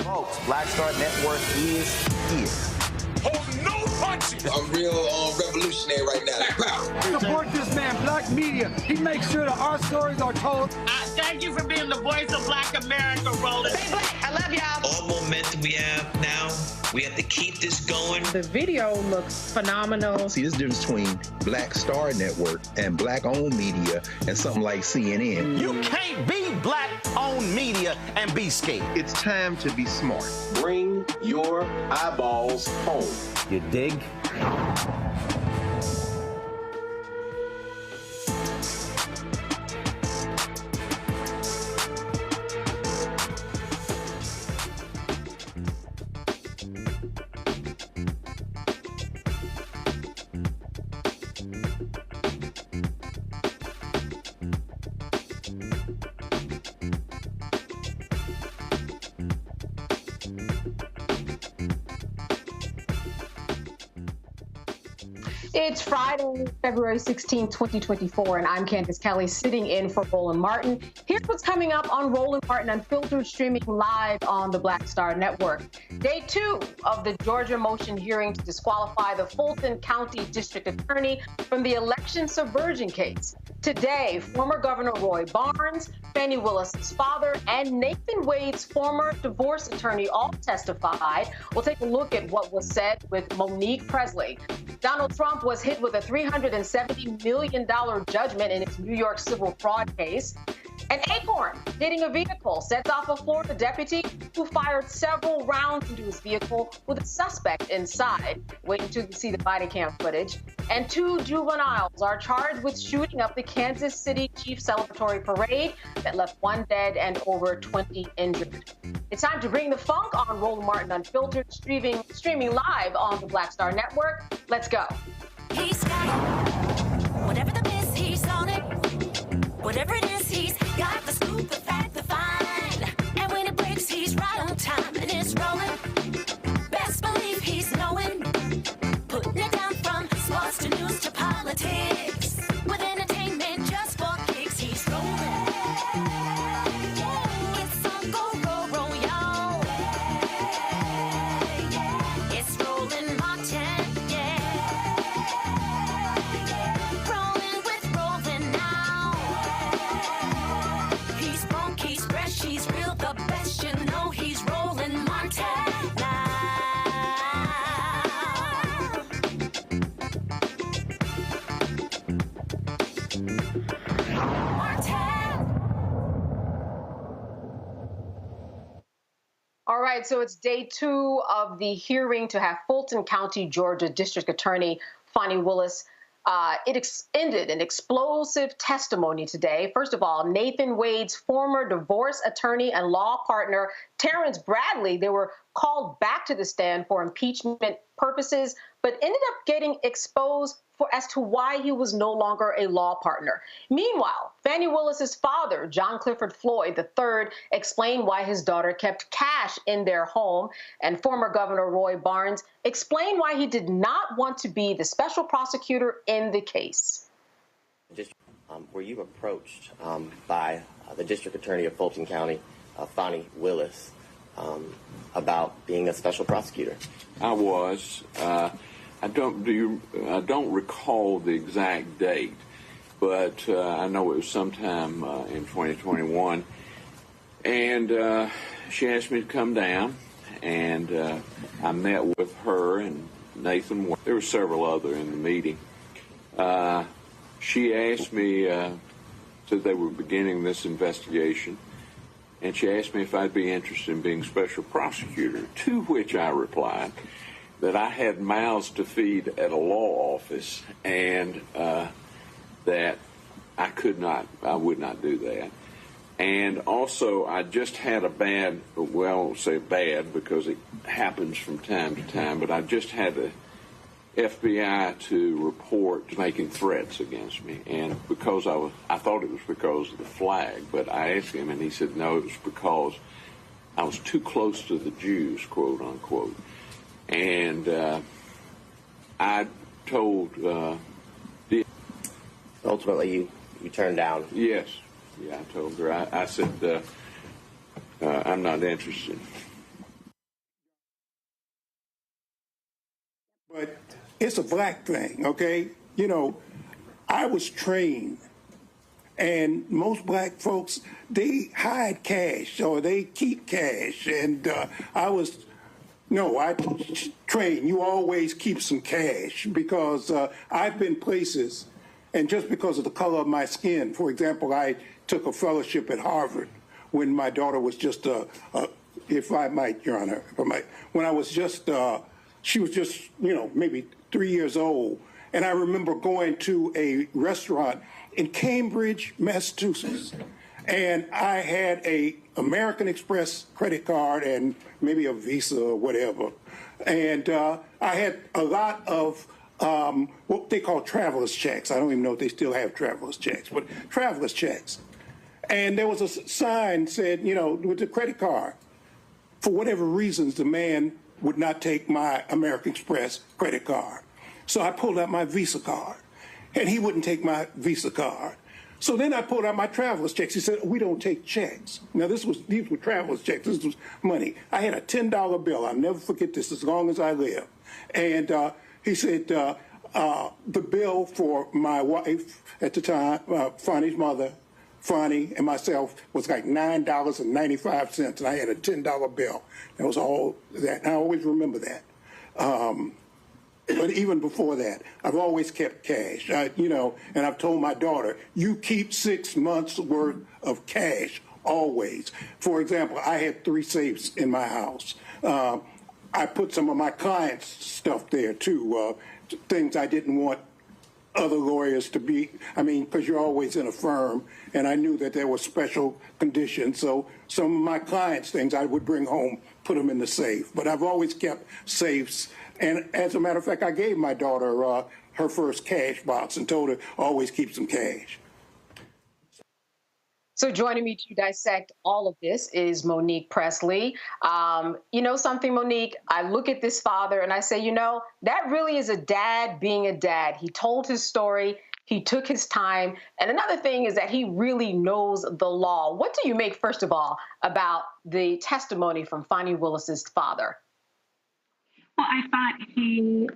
Folks, Black Star Network is here. Hold no punches. I'm real revolutionary right now. Support this man, Black Media. He makes sure that our stories are told. Thank you for being the voice of Black America, Roland. Stay black. I love y'all. All momentum we have now, we have to keep this going. The video looks phenomenal. See, there's a difference between Black Star Network and Black-owned media and something like CNN. You can't be Black-owned media and be scared. It's time to be smart. Bring your eyeballs home. You dig? It's Friday, February 16, 2024, and I'm Kanas Kelly sitting in for Roland Martin. Here's what's coming up on Roland Martin Unfiltered, streaming live on the Black Star Network. Day 2 of the Georgia motion hearing to disqualify the Fulton County District Attorney from the election subversion case. Today, former Governor Roy Barnes, Fani Willis' father, and Nathan Wade's former divorce attorney all testified. We'll take a look at what was said with Monique Pressley. Donald Trump was hit with a $370 million judgment in its New York civil fraud case. And Acorn, hitting a vehicle, sets off a Florida deputy who fired several rounds into his vehicle with a suspect inside. Wait until you see the bodycam footage. And 2 juveniles are charged with shooting up the Kansas City Chief celebratory parade that left 1 dead and over 20 injured. It's time to bring the funk on Roland Martin Unfiltered, streaming live on the Black Star Network. Let's go. He's got it. Whatever the miss, he's on it. Whatever it is, he's got the scoop, the fact, the find. And when it breaks, he's right on time and it's rolling. Best believe he's knowing. Putting it down from sports to news to politics. With entertainment just for kicks, he's rolling. It's on go, roll, y'all. It's Roland Martin, rolling with Roland now. He's funk, he's fresh, he's real, the best, you know he's Roland Martin now. All right, so it's day 2 of the hearing to have Fulton County, Georgia District Attorney Fani Willis. It ended an explosive testimony today. First of all, Nathan Wade's former divorce attorney and law partner, Terrence Bradley, they were called back to the stand for impeachment purposes, but ended up getting exposed as to why he was no longer a law partner. Meanwhile, Fani Willis's father, John Clifford Floyd III, explained why his daughter kept cash in their home, and former Governor Roy Barnes explained why he did not want to be the special prosecutor in the case. Were you approached by the District Attorney of Fulton County, Fani Willis, about being a special prosecutor? I was. I don't recall the exact date, but I know it was sometime in 2021. And she asked me to come down, and I met with her and Nathan. There were several other in the meeting. She asked me, said they were beginning this investigation, and she asked me if I'd be interested in being special prosecutor, to which I replied that I had mouths to feed at a law office and that I would not do that. And also, I just had a bad, well, I won't say bad because it happens from time to time, but I just had the FBI to report making threats against me. And because I thought it was because of the flag, but I asked him and he said, no, it was because I was too close to the Jews, quote unquote. And I told... Ultimately, you turned down. Yes. Yeah, I told her. I said, I'm not interested. But it's a black thing, okay? You know, I was trained, and most black folks, they hide cash or they keep cash. And I trained. You always keep some cash because I've been places, and just because of the color of my skin, for example, I took a fellowship at Harvard when my daughter was just, if I might, Your Honor, when I was just, she was just, maybe 3 years old. And I remember going to a restaurant in Cambridge, Massachusetts, and I had a American Express credit card and maybe a Visa or whatever. And I had a lot of what they call traveler's checks. I don't even know if they still have traveler's checks, but traveler's checks. And there was a sign said, with the credit card, for whatever reasons, the man would not take my American Express credit card. So I pulled out my Visa card, and he wouldn't take my Visa card. So then I pulled out my traveler's checks. He said, we don't take checks. Now, these were traveler's checks. This was money. I had a $10 bill. I'll never forget this as long as I live. And he said, the bill for my wife at the time, Fani's mother, Fani and myself, was like $9.95, and I had a $10 bill. That was all that. And I always remember that. But even before that, I've always kept cash. And I've told my daughter, you keep 6 months worth of cash always. For example, I had 3 safes in my house. I put some of my clients' stuff there too, things I didn't want other lawyers to be, because you're always in a firm, and I knew that there were special conditions, so some of my clients' things I would bring home, put them in the safe. But I've always kept safes, and as a matter of fact, I gave my daughter her first cash box and told her, always keep some cash. So joining me to dissect all of this is Monique Pressley. You know something, Monique? I look at this father and I say, that really is a dad being a dad. He told his story. He took his time. And another thing is that he really knows the law. What do you make, first of all, about the testimony from Fani Willis's father? Well, I thought he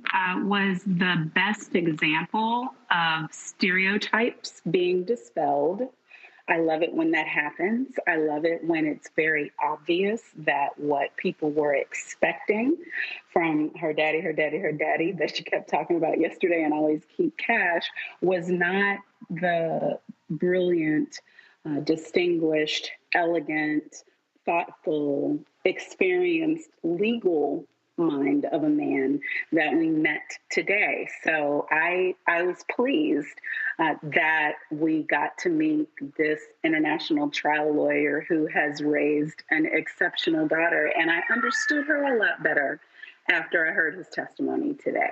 was the best example of stereotypes being dispelled. I love it when that happens. I love it when it's very obvious that what people were expecting from her daddy, that she kept talking about yesterday and always keep cash, was not the brilliant, distinguished, elegant, thoughtful, experienced legal mind of a man that we met today. So I was pleased that we got to meet this international trial lawyer who has raised an exceptional daughter, and I understood her a lot better after I heard his testimony today.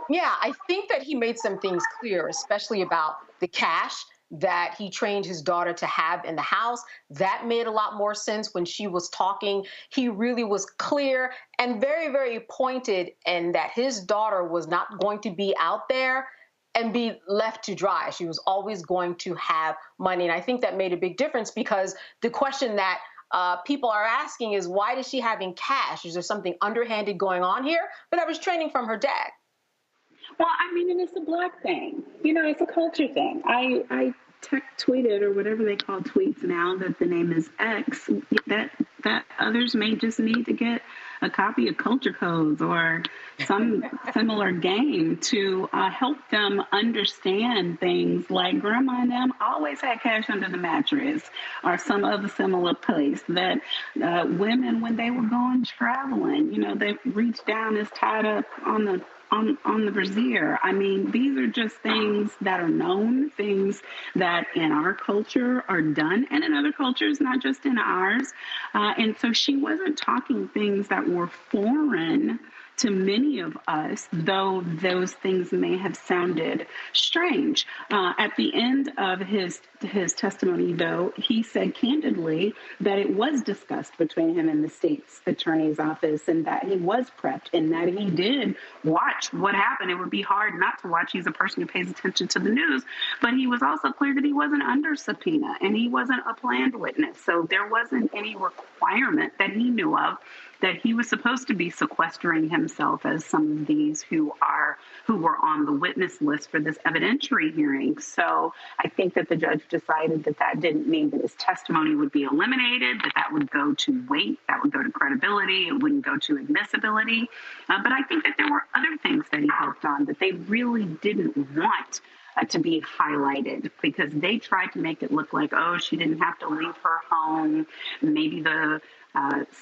Yeah, I think that he made some things clear, especially about the cash that he trained his daughter to have in the house. That made a lot more sense when she was talking. He really was clear and very, very pointed in that his daughter was not going to be out there and be left to dry. She was always going to have money. And I think that made a big difference, because the question that people are asking is, why is she having cash? Is there something underhanded going on here? But that was training from her dad. Well, and it's a Black thing. It's a culture thing. I tweeted, or whatever they call tweets now, that the name is X, that others may just need to get a copy of Culture Codes or some similar game to help them understand things like Grandma and them always had cash under the mattress, or some other similar place, that women, when they were going traveling, they reached down, is tied up on the brassiere. I mean, these are just things that are known, things that in our culture are done, and in other cultures, not just in ours. And so she wasn't talking things that were foreign to many of us, though those things may have sounded strange. At the end of his testimony, though, he said candidly that it was discussed between him and the state's attorney's office, and that he was prepped, and that he did watch what happened. It would be hard not to watch. He's a person who pays attention to the news, but he was also clear that he wasn't under subpoena and he wasn't a planned witness. So there wasn't any requirement that he knew of that he was supposed to be sequestering himself as some of these who were on the witness list for this evidentiary hearing. So I think that the judge decided that didn't mean that his testimony would be eliminated, that would go to weight, that would go to credibility, it wouldn't go to admissibility. But I think that there were other things that he helped on that they really didn't want to be highlighted, because they tried to make it look like, oh, she didn't have to leave her home. Maybe the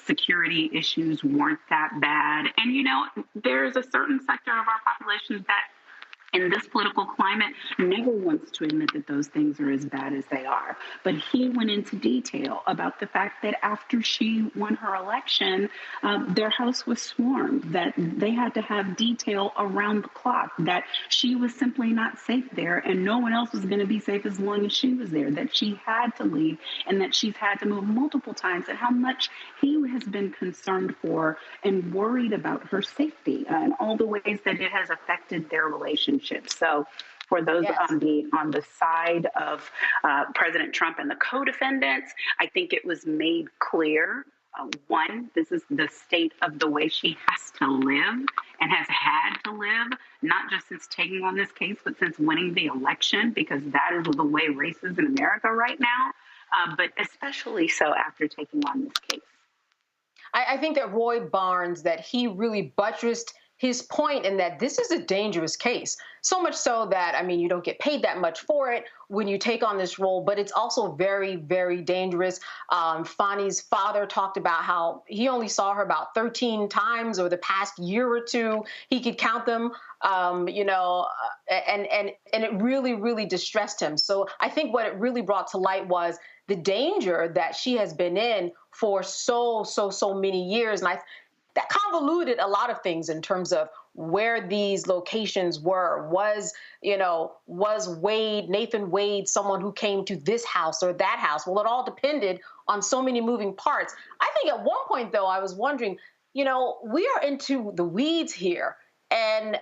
security issues weren't that bad. And, there's a certain sector of our population that in this political climate never wants to admit that those things are as bad as they are. But he went into detail about the fact that after she won her election, their house was swarmed, that they had to have detail around the clock, that she was simply not safe there, and no one else was going to be safe as long as she was there, that she had to leave, and that she's had to move multiple times, and how much he has been concerned for and worried about her safety and all the ways that it has affected their relationship. So for those on the side of President Trump and the co-defendants, I think it was made clear, one, this is the state of the way she has to live and has had to live, not just since taking on this case, but since winning the election, because that is the way race is in America right now, but especially so after taking on this case. I think that Roy Barnes, that he really buttressed his point in that this is a dangerous case, so much so that, you don't get paid that much for it when you take on this role, but it's also very, very dangerous. Fani's father talked about how he only saw her about 13 times over the past year or two. He could count them, and it really, really distressed him. So I think what it really brought to light was the danger that she has been in for so many years. And that convoluted a lot of things in terms of where these locations were. Was Nathan Wade someone who came to this house or that house? Well, it all depended on so many moving parts. I think at one point, though, I was wondering, we are into the weeds here. And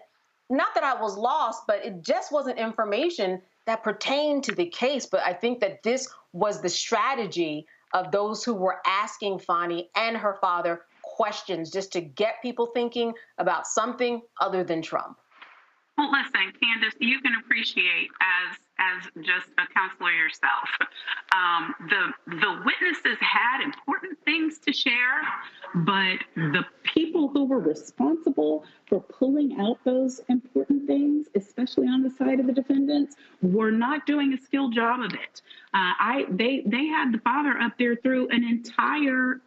not that I was lost, but it just wasn't information that pertained to the case. But I think that this was the strategy of those who were asking Fani and her father questions, just to get people thinking about something other than Trump. Well, listen, Candace, you can appreciate as just a counselor yourself, the witnesses had important things to share, but the people who were responsible for pulling out those important things, especially on the side of the defendants, were not doing a skilled job of it. They had the father up there through an entire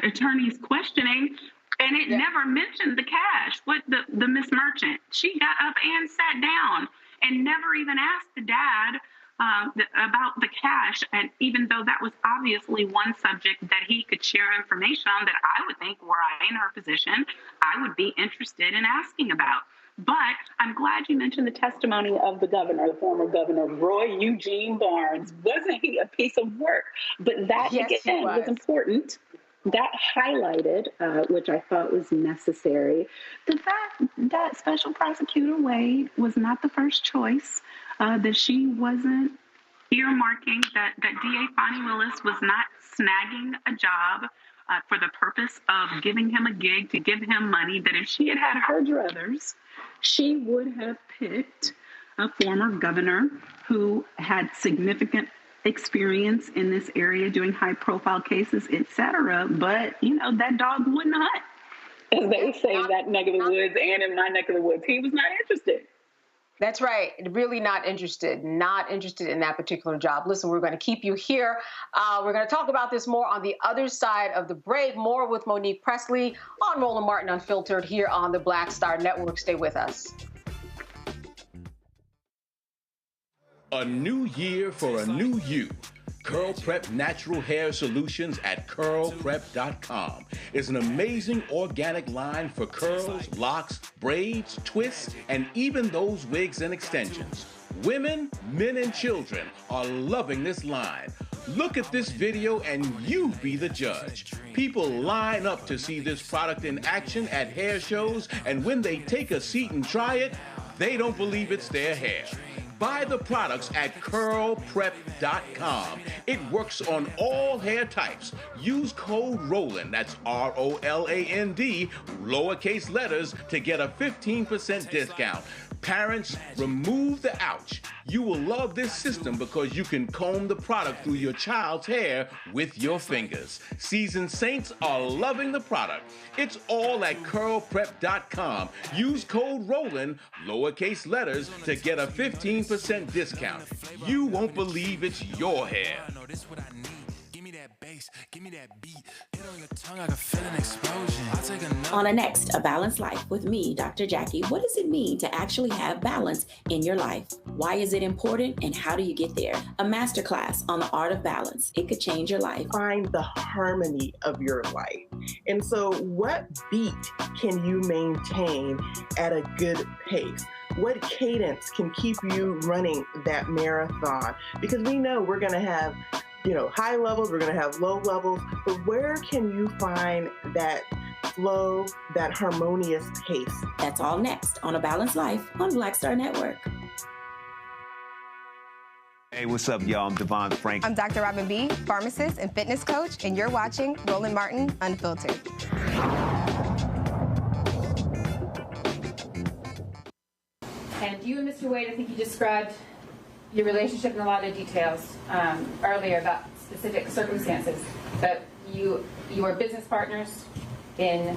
attorney's questioning, and it never mentioned the cash. What the Miss Merchant, she got up and sat down and never even asked the dad about the cash. And even though that was obviously one subject that he could share information on, that I would think, were I in her position, I would be interested in asking about. But I'm glad you mentioned the testimony of the governor, the former governor, Roy Eugene Barnes. Wasn't he a piece of work? But that, again, was important. That highlighted, which I thought was necessary, the fact that Special Prosecutor Wade was not the first choice, that she wasn't earmarking, that DA Fani Willis was not snagging a job for the purpose of giving him a gig to give him money, that if she had had her druthers, she would have picked a former governor who had significant experience in this area doing high-profile cases, etc. But, you know, that dog wouldn't hunt, as they say in that neck of the woods and in my neck of the woods. He was not interested. That's right. Really not interested in that particular job. Listen, we're going to keep you here. We're going to talk about this more on the other side of the break. More with Monique Pressley on Roland Martin Unfiltered here on the Black Star Network. Stay with us. A new year for a new you. Curl Prep Natural Hair Solutions at curlprep.com is an amazing organic line for curls, locks, braids, twists, and even those wigs and extensions. Women, men, and children are loving this line. Look at this video and you be the judge. People line up to see this product in action at hair shows, and when they take a seat and try it, they don't believe it's their hair. Buy the products at curlprep.com. It works on all hair types. Use code ROLAND, that's ROLAND, lowercase letters, to get a 15% discount. Parents, remove the ouch. You will love this system because you can comb the product through your child's hair with your fingers. Seasoned saints are loving the product. It's all at curlprep.com. Use code ROLAND, lowercase letters, to get a 15% discount. You won't believe it's your hair. Give me that beat. Hit on your tongue, I can feel an explosion. I'll take another. On a next, A Balanced Life with me, Dr. Jackie. What does it mean to actually have balance in your life? Why is it important and how do you get there? A masterclass on the art of balance. It could change your life. Find the harmony of your life. And so what beat can you maintain at a good pace? What cadence can keep you running that marathon? Because we know we're going to have high levels, we're going to have low levels, but where can you find that flow, that harmonious pace? That's all next on A Balanced Life on Black Star Network. Hey, what's up, y'all? I'm Devon Frank. I'm Dr. Robin B., pharmacist and fitness coach, and you're watching Roland Martin Unfiltered. And you and Mr. Wade, I think you described your relationship in a lot of details earlier about specific circumstances, but you were business partners in,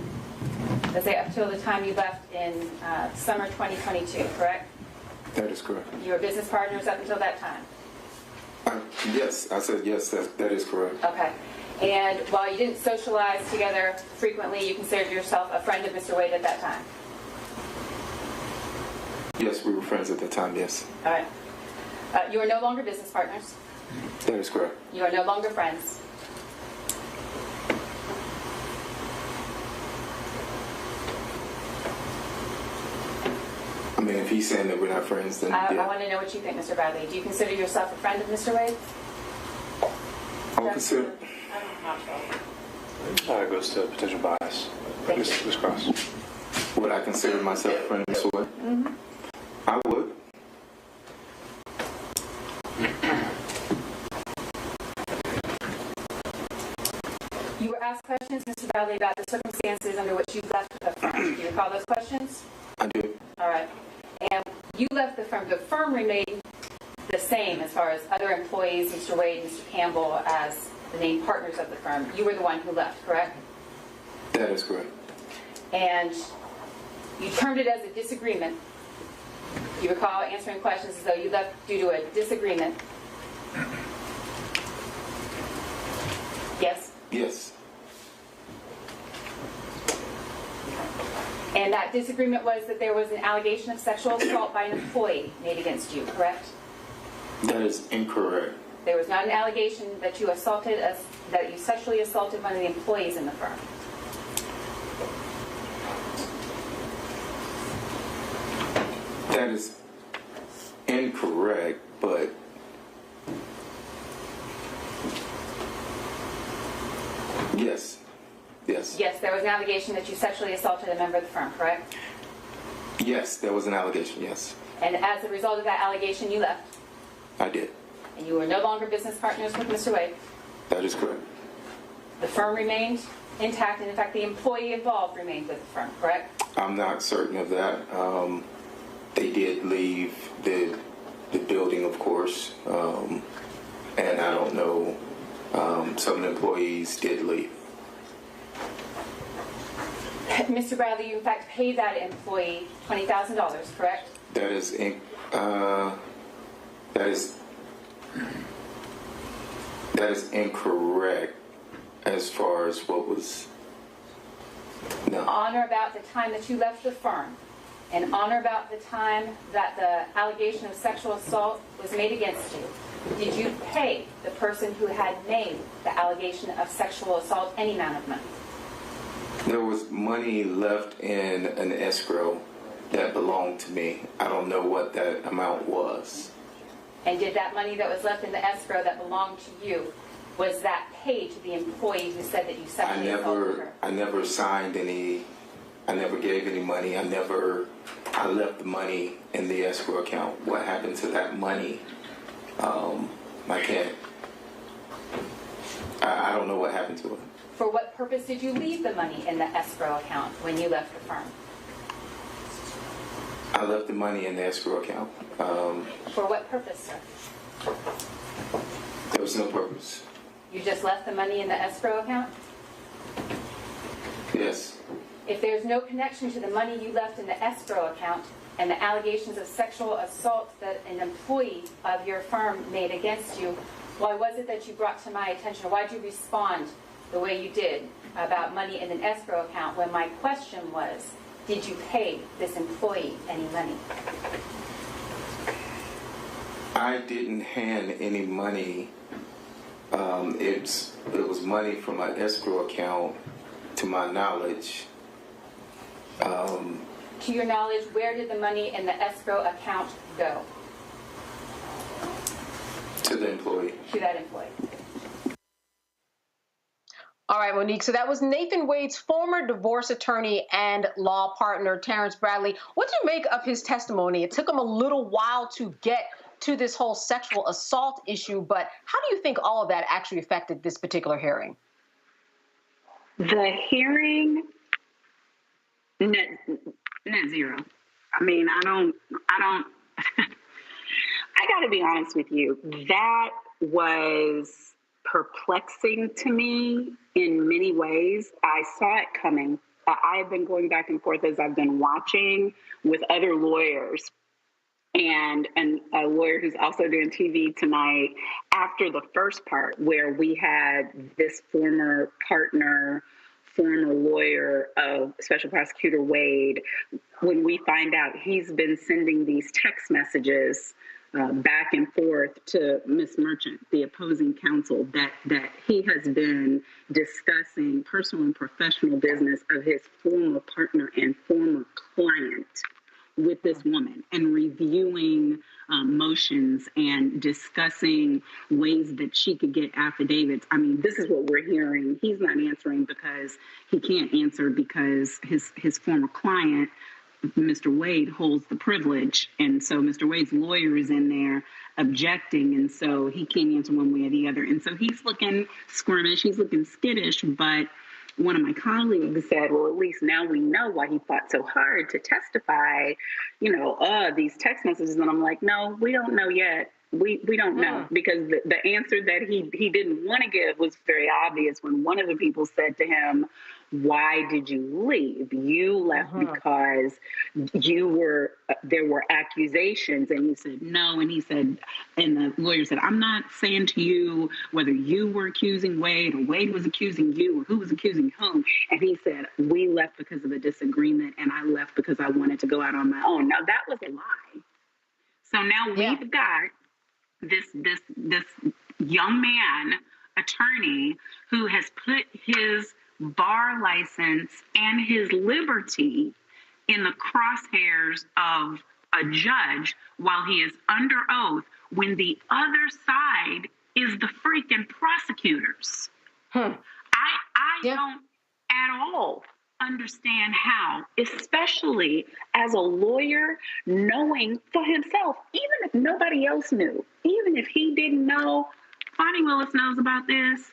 let's say, up till the time you left in summer 2022, correct? That is correct. You were business partners up until that time? Yes, I said yes, that is correct. Okay. And while you didn't socialize together frequently, you considered yourself a friend of Mr. Wade at that time? Yes, we were friends at the time, yes. All right. You are no longer business partners. That is correct. You are no longer friends. I mean, if he's saying that we're not friends, then yeah. I want to know what you think, Mr. Bradley. Do you consider yourself a friend of Mr. Wade? I would consider. It goes to potential bias. This cross. Would I consider myself a friend of Mr. Wade? Mm-hmm. I would. You were asked questions, Mr. Bradley, about the circumstances under which you left the firm. Do you recall those questions? I do. All right. And you left the firm. The firm remained the same as far as other employees, Mr. Wade, Mr. Campbell, as the named partners of the firm. You were the one who left, correct? That is correct. And you termed it as a disagreement. You recall answering questions as though you left due to a disagreement. Yes? Yes. And that disagreement was that there was an allegation of sexual assault by an employee made against you, correct? That is incorrect. There was not an allegation that you sexually assaulted one of the employees in the firm. That is incorrect, but yes. Yes. Yes, there was an allegation that you sexually assaulted a member of the firm, correct? Yes, there was an allegation, yes. And as a result of that allegation, you left? I did. And you were no longer business partners with Mr. Wade? That is correct. The firm remained intact, and in fact, the employee involved remained with the firm, correct? I'm not certain of that. They did leave the building, of course, and I don't know, some employees did leave. Mr. Bradley, you in fact paid that employee $20,000, correct? That is incorrect as far as what was. No. On or about the time that you left the firm, and on or about the time that the allegation of sexual assault was made against you, did you pay the person who had made the allegation of sexual assault any amount of money? There was money left in an escrow that belonged to me. I don't know what that amount was. And did that money that was left in the escrow that belonged to you, was that paid to the employee who said that you sexually assaulted her? I never signed any, I never gave any money. I left the money in the escrow account. What happened to that money? I don't know what happened to it. For what purpose did you leave the money in the escrow account when you left the firm? I left the money in the escrow account. For what purpose, sir? There was no purpose. You just left the money in the escrow account? Yes. If there's no connection to the money you left in the escrow account and the allegations of sexual assault that an employee of your firm made against you, why was it that you brought to my attention, or why did you respond the way you did about money in an escrow account when my question was, did you pay this employee any money? I didn't hand any money. It was money from my escrow account, to my knowledge. To your knowledge, where did the money in the escrow account go? To the employee. To that employee. All right, Monique. So that was Nathan Wade's former divorce attorney and law partner, Terrence Bradley. What do you make of his testimony? It took him a little while to get to this whole sexual assault issue, but how do you think all of that actually affected this particular hearing? The hearing, net zero. I mean, I don't, I got to be honest with you. That was perplexing to me in many ways. I saw it coming. I have been going back and forth as I've been watching with other lawyers and a lawyer who's also doing TV tonight after the first part where we had this former partner, former lawyer of Special Prosecutor Wade, when we find out he's been sending these text messages back and forth to Ms. Merchant, the opposing counsel, that he has been discussing personal and professional business of his former partner and former client with this woman and reviewing motions and discussing ways that she could get affidavits. I mean, this is what we're hearing. He's not answering because he can't answer because his former client, Mr. Wade, holds the privilege. And so Mr. Wade's lawyer is in there objecting. And so he can't answer one way or the other. And so he's looking squirmish, he's looking skittish, but one of my colleagues said, well, at least now we know why he fought so hard to testify, these text messages. And I'm like, no, we don't know yet. We don't know, because the answer that he didn't want to give was very obvious when one of the people said to him, why did you leave? You left because there were accusations. And he said, no. And he said, and the lawyer said, I'm not saying to you whether you were accusing Wade or Wade was accusing you or who was accusing whom. And he said, we left because of a disagreement and I left because I wanted to go out on my own. Now that was a lie. So now we've got this young man, attorney, who has put his bar license and his liberty in the crosshairs of a judge while he is under oath, when the other side is the freaking prosecutors. I don't at all understand how, especially as a lawyer, knowing for himself, even if nobody else knew, even if he didn't know, Fani Willis knows about this,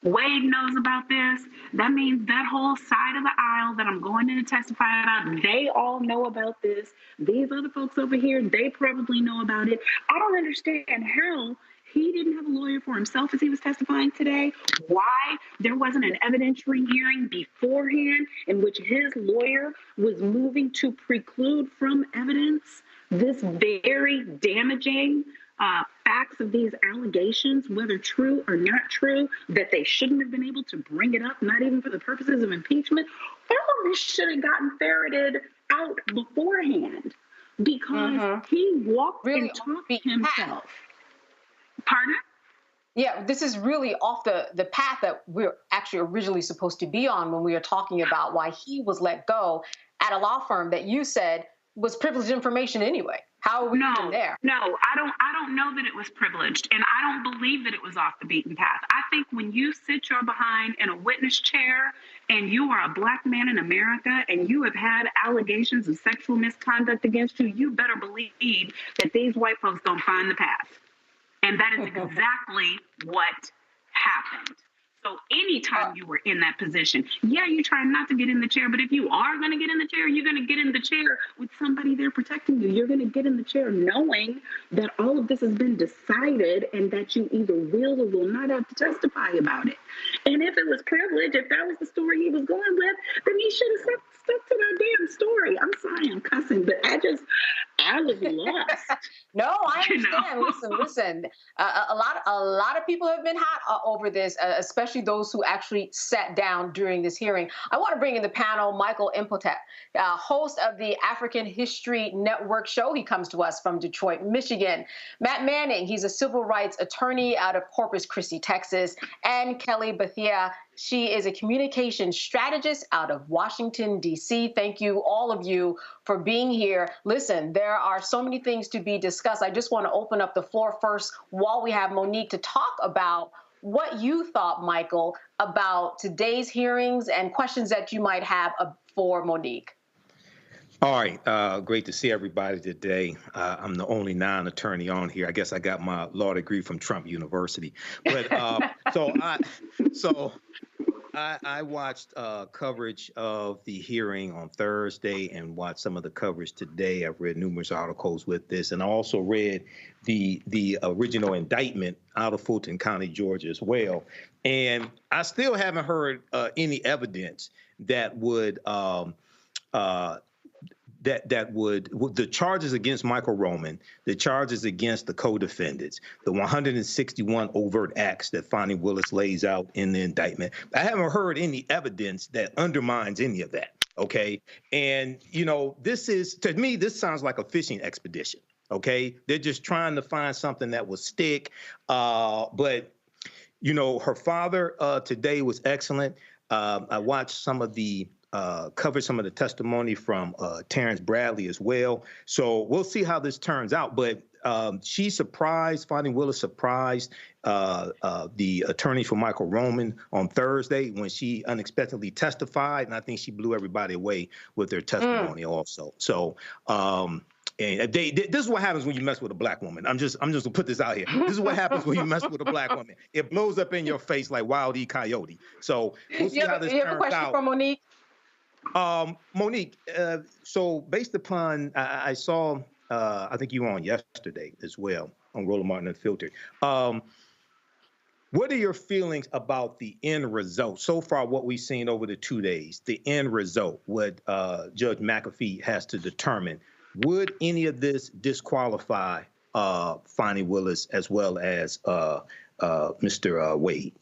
Wade knows about this. That means that whole side of the aisle that I'm going in to testify about, they all know about this. These other folks over here, they probably know about it. I don't understand how he didn't have a lawyer for himself as he was testifying today. Why there wasn't an evidentiary hearing beforehand in which his lawyer was moving to preclude from evidence this very damaging facts of these allegations, whether true or not true, that they shouldn't have been able to bring it up, not even for the purposes of impeachment. All of this should have gotten ferreted out beforehand because he walked and talked himself. Pardon? Yeah, this is really off the path that we're actually originally supposed to be on when we are talking about why he was let go at a law firm that you said was privileged information anyway. How are we even there? No, I don't know that it was privileged, and I don't believe that it was off the beaten path. I think when you sit your behind in a witness chair and you are a black man in America and you have had allegations of sexual misconduct against you, you better believe that these white folks don't find the path. And that is exactly what happened. So anytime you were in that position, yeah, you try not to get in the chair, but if you are going to get in the chair, you're going to get in the chair with somebody there protecting you. You're going to get in the chair knowing that all of this has been decided and that you either will or will not have to testify about it. And if it was privilege, if that was the story he was going with, then he should have stuck to that damn story. I'm sorry I'm cussing, but I was lost. No, I understand. Listen. A lot of people have been hot over this, especially those who actually sat down during this hearing. I want to bring in the panel Michael Imhotep, host of the African History Network show. He comes to us from Detroit, Michigan. Matt Manning, he's a civil rights attorney out of Corpus Christi, Texas. And Kelly Bethia, she is a communication strategist out of Washington, D.C. Thank you, all of you, for being here. Listen, there are so many things to be discussed. I just want to open up the floor first while we have Monique to talk about what you thought, Michael, about today's hearings and questions that you might have for Monique. All right. Great to see everybody today. I'm the only non-attorney on here. I guess I got my law degree from Trump University. But I watched coverage of the hearing on Thursday and watched some of the coverage today. I've read numerous articles with this, and I also read the original indictment out of Fulton County, Georgia, as well. And I still haven't heard any evidence that would the charges against Michael Roman, the charges against the co-defendants, the 161 overt acts that Fani Willis lays out in the indictment. I haven't heard any evidence that undermines any of that. Okay. And, to me, this sounds like a fishing expedition. Okay. They're just trying to find something that will stick. But her father today was excellent. I watched some of the covered some of the testimony from Terrence Bradley as well. So we'll see how this turns out. But Fani Willis surprised the attorney for Michael Roman on Thursday when she unexpectedly testified. And I think she blew everybody away with their testimony also. So and this is what happens when you mess with a black woman. I'm just gonna put this out here. This is what happens when you mess with a black woman. It blows up in your face like Wild E. Coyote. So we'll see how this turns out. You have a question for Monique? Monique, so based upon, I saw, I think you were on yesterday as well on Roland Martin Unfiltered. What are your feelings about the end result? So far, what we've seen over the 2 days, the end result, what Judge McAfee has to determine. Would any of this disqualify Fani Willis as well as Mr. Wade?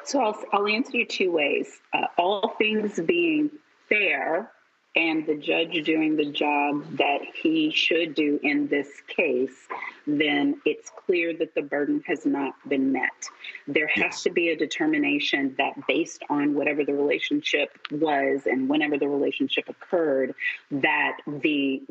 So I'll answer you two ways. All things being fair and the judge doing the job that he should do in this case, then it's clear that the burden has not been met. There has to be a determination that based on whatever the relationship was and whenever the relationship occurred, that the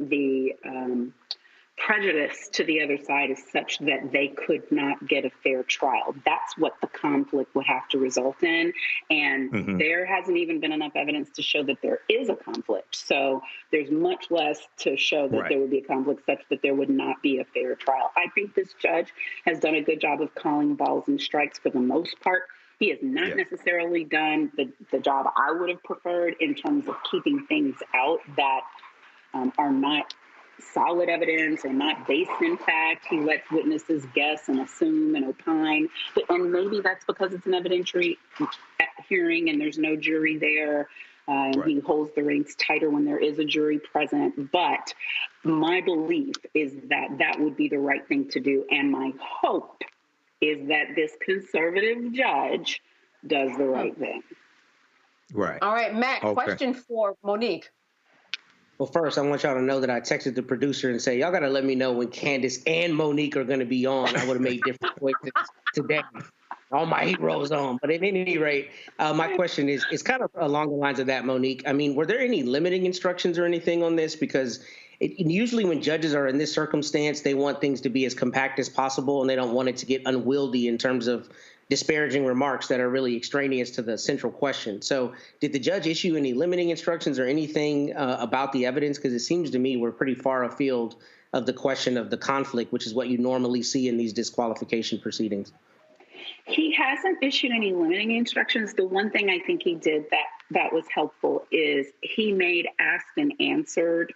prejudice to the other side is such that they could not get a fair trial. That's what the conflict would have to result in. And there hasn't even been enough evidence to show that there is a conflict. So there's much less to show that there would be a conflict such that there would not be a fair trial. I think this judge has done a good job of calling balls and strikes for the most part He has not necessarily done the job I would have preferred in terms of keeping things out that are not solid evidence or not based in fact. He lets witnesses guess and assume and opine. And maybe that's because it's an evidentiary hearing and there's no jury there. And he holds the reins tighter when there is a jury present. But my belief is that that would be the right thing to do. And my hope is that this conservative judge does the right thing. Right. All right, Matt, question for Monique. Well, first, I want y'all to know that I texted the producer and say, y'all got to let me know when Candace and Monique are going to be on. I would have made different choices today. All my heroes on. But at any rate, my question is kind of along the lines of that, Monique. I mean, were there any limiting instructions or anything on this? Because usually when judges are in this circumstance, they want things to be as compact as possible, and they don't want it to get unwieldy in terms of disparaging remarks that are really extraneous to the central question. So did the judge issue any limiting instructions or anything about the evidence? Because it seems to me we're pretty far afield of the question of the conflict, which is what you normally see in these disqualification proceedings. He hasn't issued any limiting instructions. The one thing I think he did that was helpful is he made asked and answered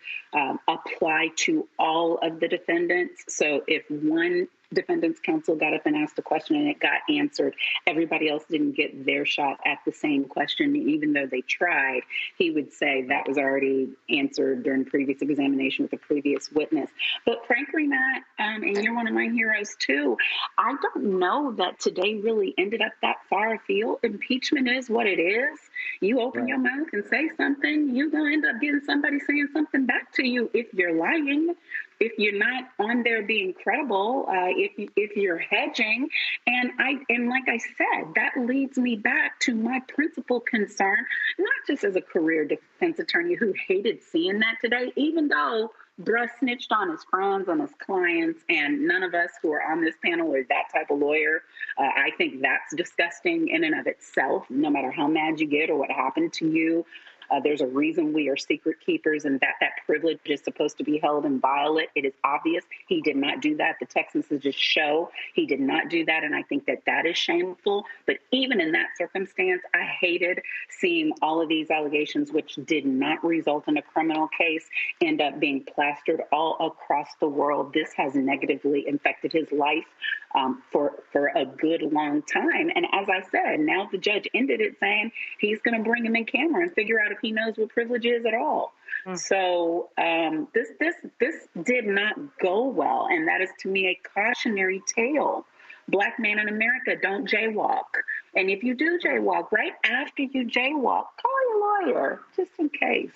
apply to all of the defendants. So if one defendant's counsel got up and asked a question and it got answered, everybody else didn't get their shot at the same question, even though they tried. He would say that was already answered during previous examination with the previous witness. But frankly, Matt, and you're one of my heroes too, I don't know that today really ended up that far afield. Impeachment is what it is. You open your mouth and say something, you're going to end up getting somebody saying something back to you if you're lying, if you're not on there being credible, if you're hedging. And like I said, that leads me back to my principal concern, not just as a career defense attorney who hated seeing that today, even though Bruh snitched on his friends and his clients, and none of us who are on this panel are that type of lawyer. I think that's disgusting in and of itself, no matter how mad you get or what happened to you. There's a reason we are secret keepers, and that privilege is supposed to be held inviolate. It is obvious he did not do that. The text messages show he did not do that, and I think that is shameful. But even in that circumstance, I hated seeing all of these allegations, which did not result in a criminal case, end up being plastered all across the world. This has negatively infected his life for a good long time. And as I said, now the judge ended it saying he's going to bring him in camera and figure out if he knows what privilege is at all. So this did not go well, and that is to me a cautionary tale. Black man in America, don't jaywalk. And if you do jaywalk, right after you jaywalk, call your lawyer just in case.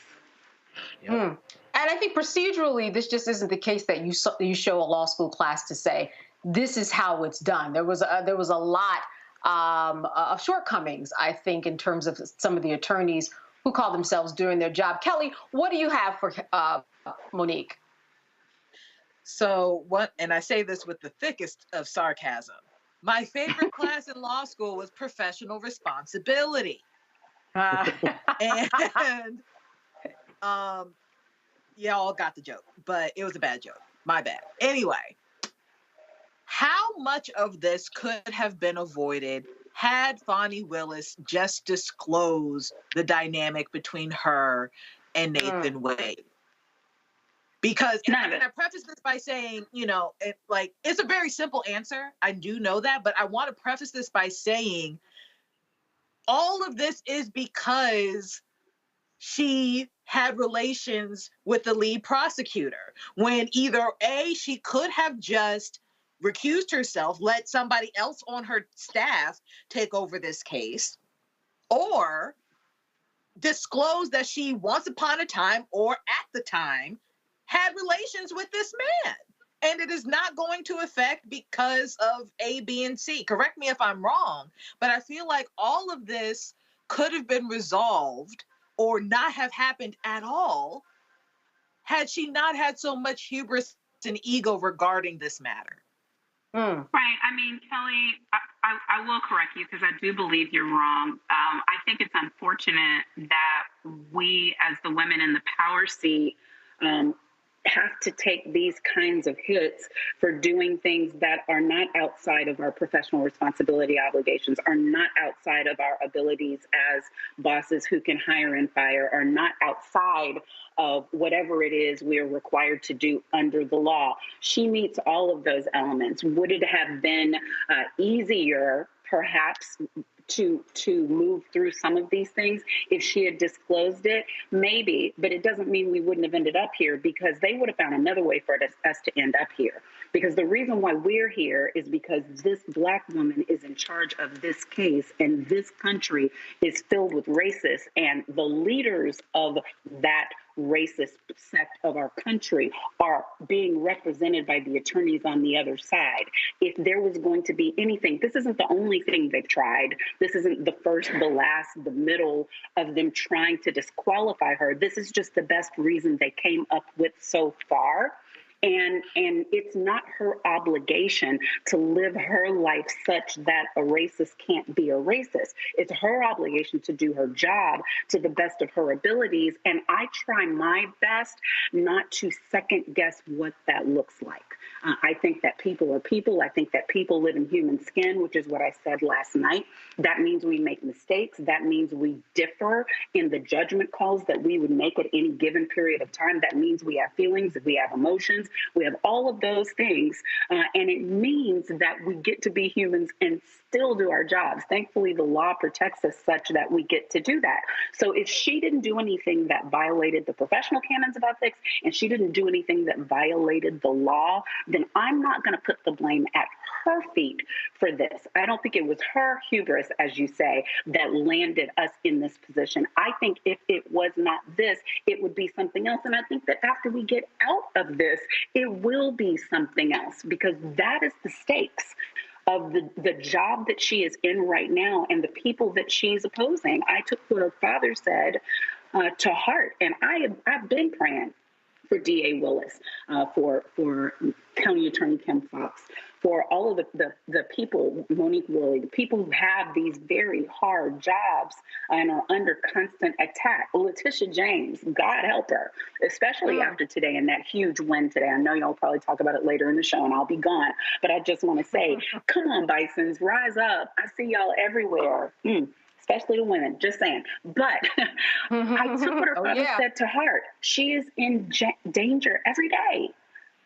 And I think procedurally, this just isn't the case that you show a law school class to say this is how it's done. There was a lot of shortcomings, I think, in terms of some of the attorneys who call themselves doing their job. Kelly, what do you have for Monique? So and I say this with the thickest of sarcasm, my favorite class in law school was professional responsibility. And y'all got the joke, but it was a bad joke. My bad. Anyway, how much of this could have been avoided had Fani Willis just disclosed the dynamic between her and Nathan Wade? Because, and I preface this by saying, it's a very simple answer. I do know that, but I want to preface this by saying all of this is because she had relations with the lead prosecutor, when either A, she could have just recused herself, let somebody else on her staff take over this case, or disclose that she once upon a time or at the time had relations with this man. And it is not going to affect because of A, B, and C. Correct me if I'm wrong, but I feel like all of this could have been resolved or not have happened at all had she not had so much hubris and ego regarding this matter. Right. I mean, Kelly, I will correct you because I do believe you're wrong. I think it's unfortunate that we, as the women in the power seat, have to take these kinds of hits for doing things that are not outside of our professional responsibility obligations, are not outside of our abilities as bosses who can hire and fire, are not outside of whatever it is we're required to do under the law. She meets all of those elements. Would it have been easier, perhaps, to move through some of these things if she had disclosed it? Maybe, but it doesn't mean we wouldn't have ended up here, because they would have found another way for us to end up here. Because the reason why we're here is because this Black woman is in charge of this case, and this country is filled with racists, and the leaders of that racist sect of our country are being represented by the attorneys on the other side. If there was going to be anything, this isn't the only thing they've tried. This isn't the first, the last, the middle of them trying to disqualify her. This is just the best reason they came up with so far. And it's not her obligation to live her life such that a racist can't be a racist. It's her obligation to do her job to the best of her abilities. And I try my best not to second guess what that looks like. I think that people are people. I think that people live in human skin, which is what I said last night. That means we make mistakes. That means we differ in the judgment calls that we would make at any given period of time. That means we have feelings, we have emotions, we have all of those things. And it means that we get to be humans and still do our jobs. Thankfully, the law protects us such that we get to do that. So if she didn't do anything that violated the professional canons of ethics, and she didn't do anything that violated the law, then I'm not going to put the blame at her feet for this. I don't think it was her hubris, as you say, that landed us in this position. I think if it was not this, it would be something else. And I think that after we get out of this, it will be something else, because that is the stakes of the job that she is in right now and the people that she's opposing. I took what her father said to heart, and I've been praying for D.A. Willis, for County Attorney Kim Foxx, for all of the people, Monique Willis, the people who have these very hard jobs and are under constant attack. Letitia James, God help her, especially after today and that huge win today. I know y'all probably talk about it later in the show and I'll be gone, but I just want to say, come on, Bisons, rise up. I see y'all everywhere. Especially the women, just saying. But I took what her father said to heart. She is in danger every day.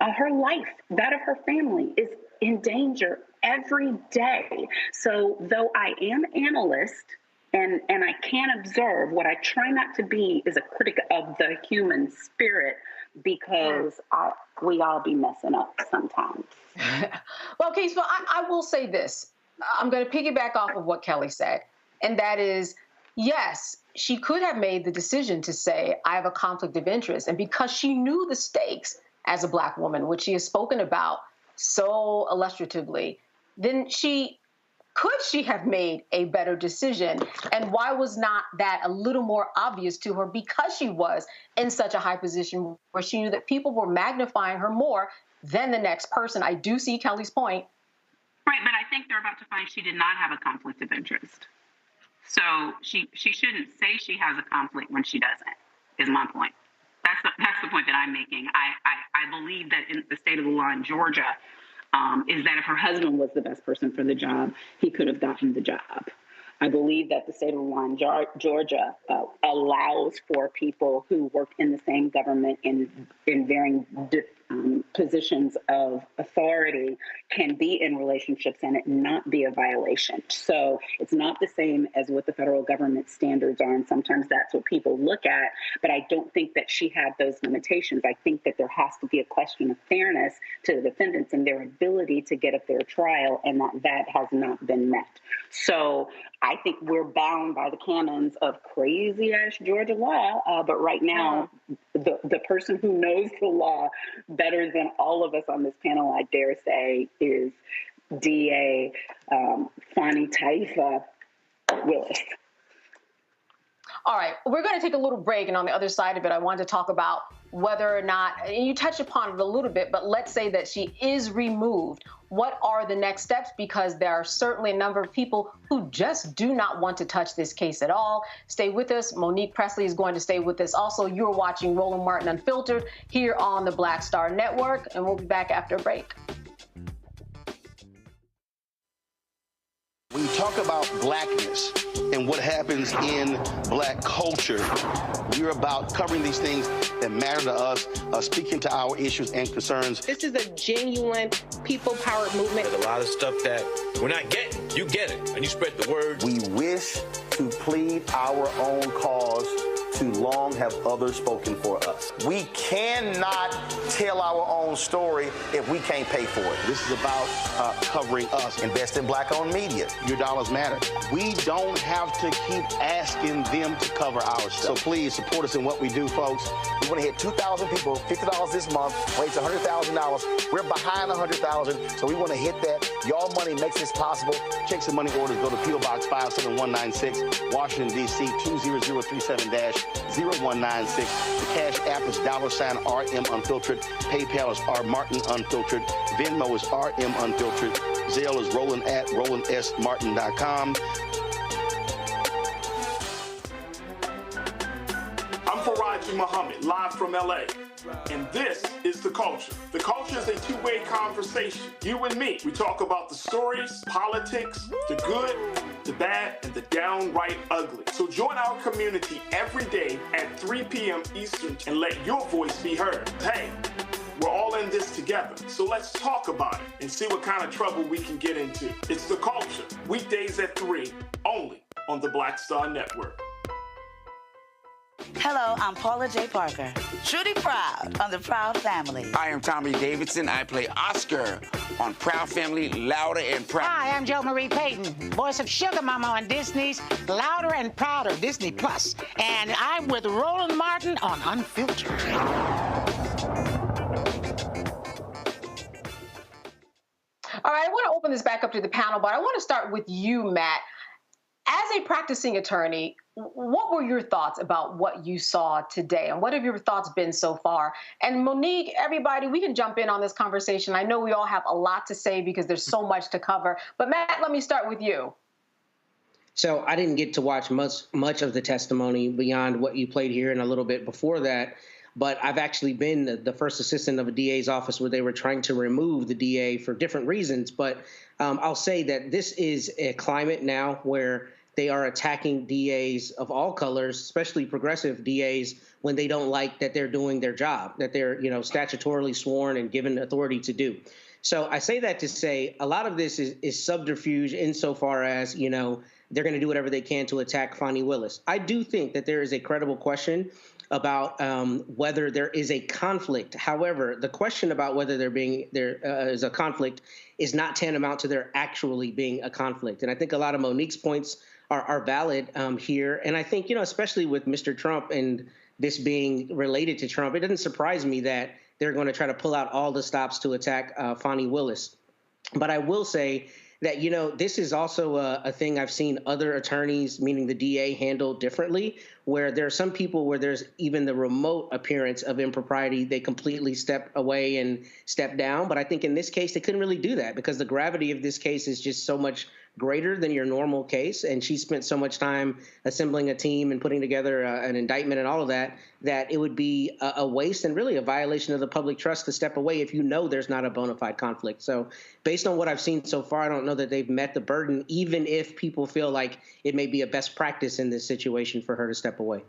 Her life, that of her family, is in danger every day. So though I am an analyst and I can observe, what I try not to be is a critic of the human spirit, because we all be messing up sometimes. Well, okay, so I will say this. I'm going to piggyback off of what Kelly said. And that is, yes, she could have made the decision to say, I have a conflict of interest. And because she knew the stakes as a Black woman, which she has spoken about so illustratively, then she have made a better decision? And why was not that a little more obvious to her, because she was in such a high position where she knew that people were magnifying her more than the next person? I do see Kelly's point. Right, but I think they're about to find she did not have a conflict of interest. So she shouldn't say she has a conflict when she doesn't, is my point. That's the point that I'm making. I believe that in the state of the law in Georgia is that if her husband was the best person for the job, he could have gotten the job. I believe that the state of the law in Georgia allows for people who work in the same government in varying positions of authority can be in relationships and it not be a violation. So it's not the same as what the federal government standards are, and sometimes that's what people look at, but I don't think that she had those limitations. I think that there has to be a question of fairness to the defendants and their ability to get a fair trial, and that has not been met. So I think we're bound by the canons of crazy-ass Georgia law, but right now, the person who knows the law better than all of us on this panel, I dare say, is DA Fani Willis. All right, we're going to take a little break, and on the other side of it, I wanted to talk about whether or not, and you touched upon it a little bit, but let's say that she is removed. What are the next steps? Because there are certainly a number of people who just do not want to touch this case at all. Stay with us. Monique Pressley is going to stay with us. Also, you're watching Roland Martin Unfiltered here on the Black Star Network, and we'll be back after a break. When you talk about blackness and what happens in black culture, we're about covering these things that matter to us, speaking to our issues and concerns. This is a genuine people-powered movement. There's a lot of stuff that we're not getting. You get it, and you spread the word. We wish to plead our own cause. Too long have others spoken for us. We cannot tell our own story if we can't pay for it. This is about covering us. Invest in black-owned media. Your dollars matter. We don't have to keep asking them to cover our stuff. So please support us in what we do, folks. We want to hit 2,000 people, $50 this month, raise $100,000. We're behind $100,000, so we want to hit that. Y'all money makes this possible. Check some money orders. Go to P.O. Box 57196, Washington, D.C. 20037-0196. The Cash App is $RM Unfiltered. PayPal is R Martin Unfiltered. Venmo is RM Unfiltered. Zelle is Roland at RolandSMartin.com. I'm Faraji Muhammad, live from LA. And this is The Culture. The Culture is a two-way conversation. You and me. We talk about the stories, politics, the good, the bad, and the downright ugly. So join our community every day at 3 p.m. Eastern and let your voice be heard. Hey, we're all in this together. So let's talk about it and see what kind of trouble we can get into. It's The Culture. Weekdays at 3, only on the Black Star Network. Hello, I'm Paula J. Parker. Truly proud on the Proud Family. I am Tommy Davidson. I play Oscar on Proud Family, Louder and Proud. Hi, I'm Jo Marie Payton, voice of Sugar Mama on Disney's Louder and Prouder, Disney Plus. And I'm with Roland Martin on Unfiltered. All right, I want to open this back up to the panel, but I want to start with you, Matt. As a practicing attorney, what were your thoughts about what you saw today? And what have your thoughts been so far? And Monique, everybody, we can jump in on this conversation. I know we all have a lot to say because there's so much to cover. But Matt, let me start with you. So I didn't get to watch much of the testimony beyond what you played here and a little bit before that. But I've actually been the first assistant of a DA's office where they were trying to remove the DA for different reasons. But I'll say that this is a climate now where they are attacking DAs of all colors, especially progressive DAs, when they don't like that they're doing their job, that they're, statutorily sworn and given authority to do. So I say that to say a lot of this is subterfuge insofar as, they're going to do whatever they can to attack Fani Willis. I do think that there is a credible question about whether there is a conflict. However, the question about whether there is a conflict is not tantamount to there actually being a conflict. And I think a lot of Monique's points are valid here. And I think, especially with Mr. Trump and this being related to Trump, it doesn't surprise me that they're going to try to pull out all the stops to attack Fani Willis. But I will say that, this is also a thing I've seen other attorneys, meaning the DA, handle differently, where there are some people where there's even the remote appearance of impropriety, they completely step away and step down. But I think in this case, they couldn't really do that because the gravity of this case is just so much greater than your normal case. And she spent so much time assembling a team and putting together an indictment and all of that, that it would be a waste and really a violation of the public trust to step away if there's not a bona fide conflict. So based on what I've seen so far, I don't know that they've met the burden, even if people feel like it may be a best practice in this situation for her to step away.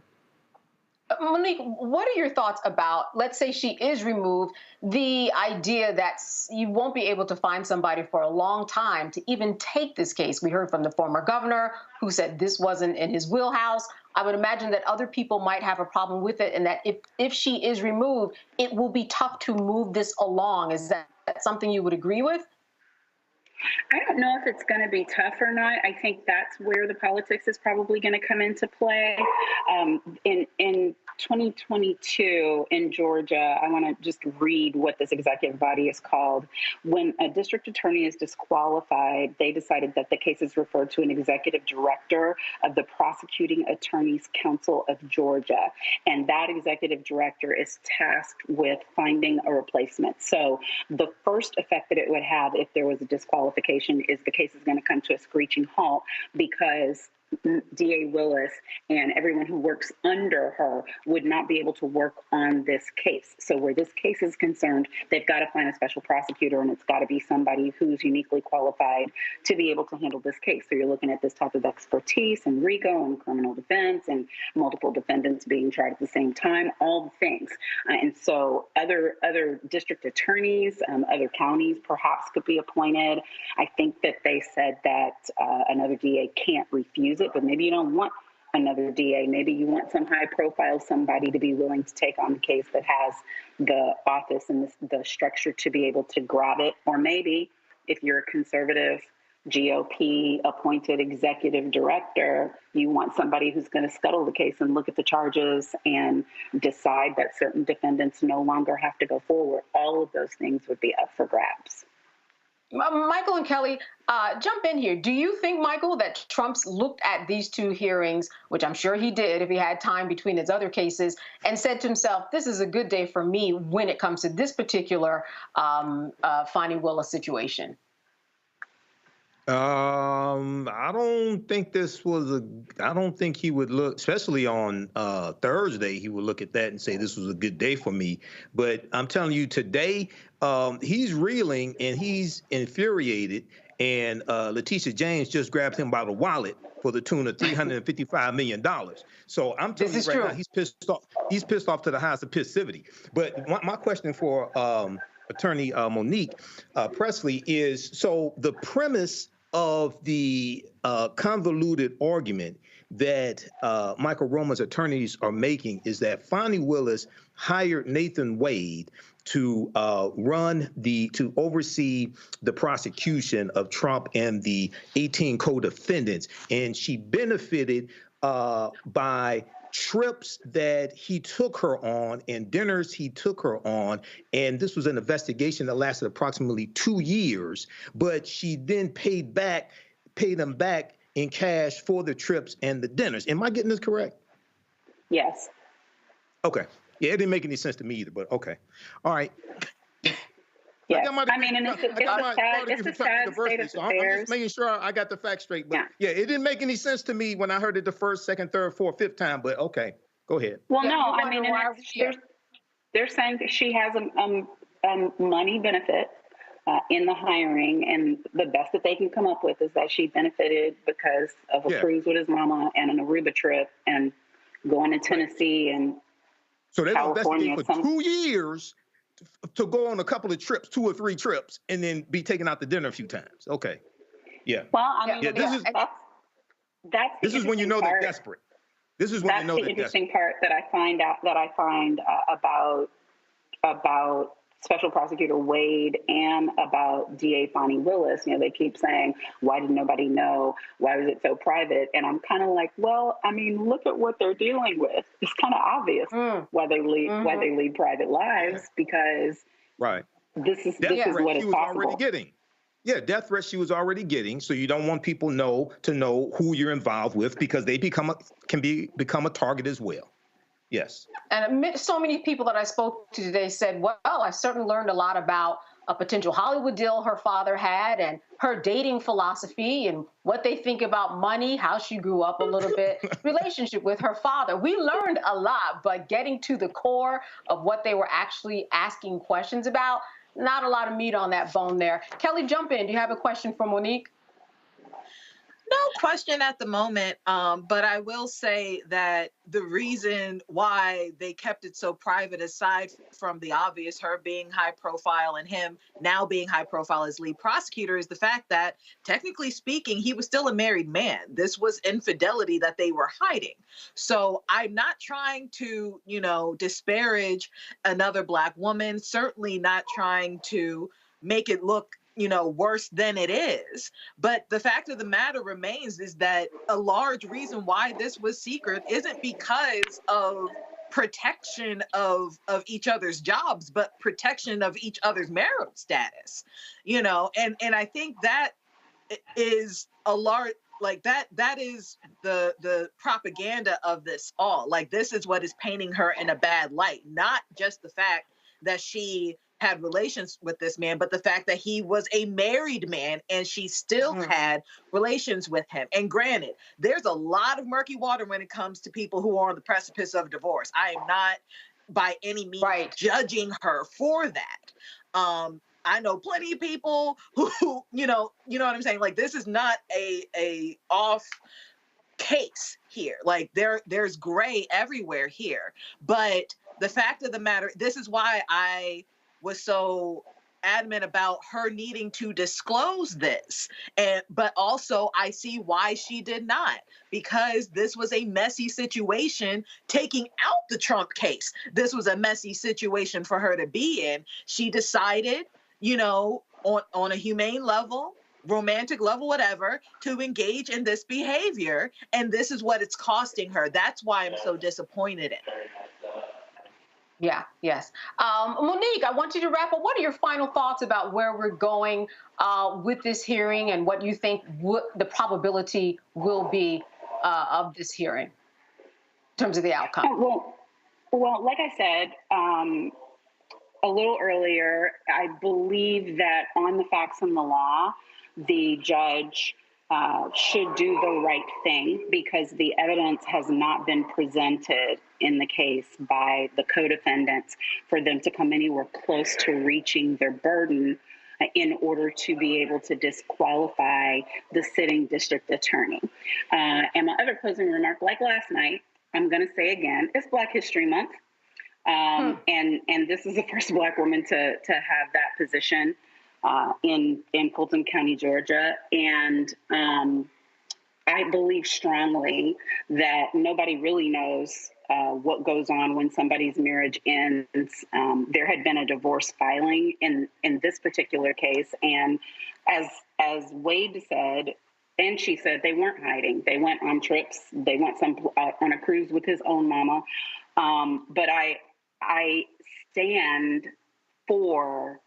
Monique, what are your thoughts about, let's say she is removed, the idea that you won't be able to find somebody for a long time to even take this case? We heard from the former governor who said this wasn't in his wheelhouse. I would imagine that other people might have a problem with it and that if she is removed, it will be tough to move this along. Is that something you would agree with? I don't know if it's going to be tough or not. I think that's where the politics is probably going to come into play. In 2022 in Georgia, I want to just read what this executive body is called. When a district attorney is disqualified, they decided that the case is referred to an executive director of the Prosecuting Attorneys Council of Georgia. And that executive director is tasked with finding a replacement. So the first effect that it would have if there was a disqualification is the case is going to come to a screeching halt, because DA Willis and everyone who works under her would not be able to work on this case. So where this case is concerned, they've got to find a special prosecutor, and it's got to be somebody who's uniquely qualified to be able to handle this case. So you're looking at this type of expertise and RICO and criminal defense and multiple defendants being tried at the same time, all the things. And so other district attorneys, other counties perhaps could be appointed. I think that they said that another DA can't refuse it, but maybe you don't want another DA. Maybe you want some high profile somebody to be willing to take on the case that has the office and the structure to be able to grab it. Or maybe if you're a conservative GOP appointed executive director, you want somebody who's going to scuttle the case and look at the charges and decide that certain defendants no longer have to go forward. All of those things would be up for grabs. Michael and Kelly, jump in here. Do you think, Michael, that Trump's looked at these two hearings, which I'm sure he did if he had time between his other cases, and said to himself, this is a good day for me when it comes to this particular Fani Willis situation? I don't think I don't think he would look, especially on Thursday, he would look at that and say this was a good day for me. But I'm telling you, today, he's reeling and he's infuriated. And Letitia James just grabbed him by the wallet for the tune of $355 million. So I'm telling you right now, he's pissed off. He's pissed off to the highest of pissivity. But my question for Attorney Monique Pressley is, so the premise of the convoluted argument that Michael Roman's attorneys are making is that Fani Willis hired Nathan Wade to oversee the prosecution of Trump and the 18 co-defendants, and she benefited by trips that he took her on and dinners he took her on. And this was an investigation that lasted approximately 2 years, but she then paid them back in cash for the trips and the dinners. Am I getting this correct? Yes. Okay. Yeah, it didn't make any sense to me either, but okay. All right. Yeah, I mean, and it's a sad state of affairs. I'm just making sure I got the facts straight. But yeah, it didn't make any sense to me when I heard it the first, second, third, fourth, fifth time. But okay, go ahead. Well, no, I mean, they're saying that she has a money benefit in the hiring, and the best that they can come up with is that she benefited because of a cruise with his mama and an Aruba trip and going to Tennessee and so they've California investigated for 2 years. To go on a couple of trips, 2 or 3 trips, and then be taken out to dinner a few times. Okay. Yeah. Well, I mean, this is when you know they're desperate. This is when you know they're desperate. That's the interesting part that I find about Special Prosecutor Wade and about DA Fani Willis. You know, they keep saying, why did nobody know? Why was it so private? And I'm kind of like, well, I mean, look at what they're dealing with. It's kind of obvious why they lead private lives, because this is what is possible. Already getting. Yeah, death threats she was already getting. So you don't want people to know who you're involved with, because they become a target as well. Yes. And so many people that I spoke to today said, well, I certainly learned a lot about a potential Hollywood deal her father had and her dating philosophy and what they think about money, how she grew up a little bit, relationship with her father. We learned a lot, but getting to the core of what they were actually asking questions about, not a lot of meat on that bone there. Kelly, jump in. Do you have a question for Monique? No question at the moment, but I will say that the reason why they kept it so private, aside from the obvious, her being high profile and him now being high profile as lead prosecutor, is the fact that, technically speaking, he was still a married man. This was infidelity that they were hiding. So I'm not trying to, disparage another Black woman, certainly not trying to make it look worse than it is. But the fact of the matter remains is that a large reason why this was secret isn't because of protection of each other's jobs, but protection of each other's marital status, and I think that is a large, like that is the propaganda of this all. Like, this is what is painting her in a bad light, not just the fact that she had relations with this man, but the fact that he was a married man and she still had relations with him. And granted, there's a lot of murky water when it comes to people who are on the precipice of divorce. I am not by any means judging her for that. I know plenty of people who, you know what I'm saying? Like, this is not a off case here. Like, there's gray everywhere here. But the fact of the matter, this is why I was so adamant about her needing to disclose this. But also I see why she did not, because this was a messy situation. Taking out the Trump case, this was a messy situation for her to be in. She decided, on a humane level, romantic level, whatever, to engage in this behavior. And this is what it's costing her. That's why I'm so disappointed in it. Yeah, yes. Monique, I want you to wrap up. What are your final thoughts about where we're going with this hearing and what you think the probability will be of this hearing in terms of the outcome? Well, like I said a little earlier, I believe that on the facts and the law, the judge should do the right thing, because the evidence has not been presented in the case by the co-defendants for them to come anywhere close to reaching their burden in order to be able to disqualify the sitting district attorney. And my other closing remark, like last night, I'm going to say again, it's Black History Month. And this is the first Black woman to have that position in Fulton County, Georgia. And I believe strongly that nobody really knows what goes on when somebody's marriage ends. There had been a divorce filing in this particular case. And as Wade said, and she said, they weren't hiding. They went on trips. They went on a cruise with his own mama. But I stand for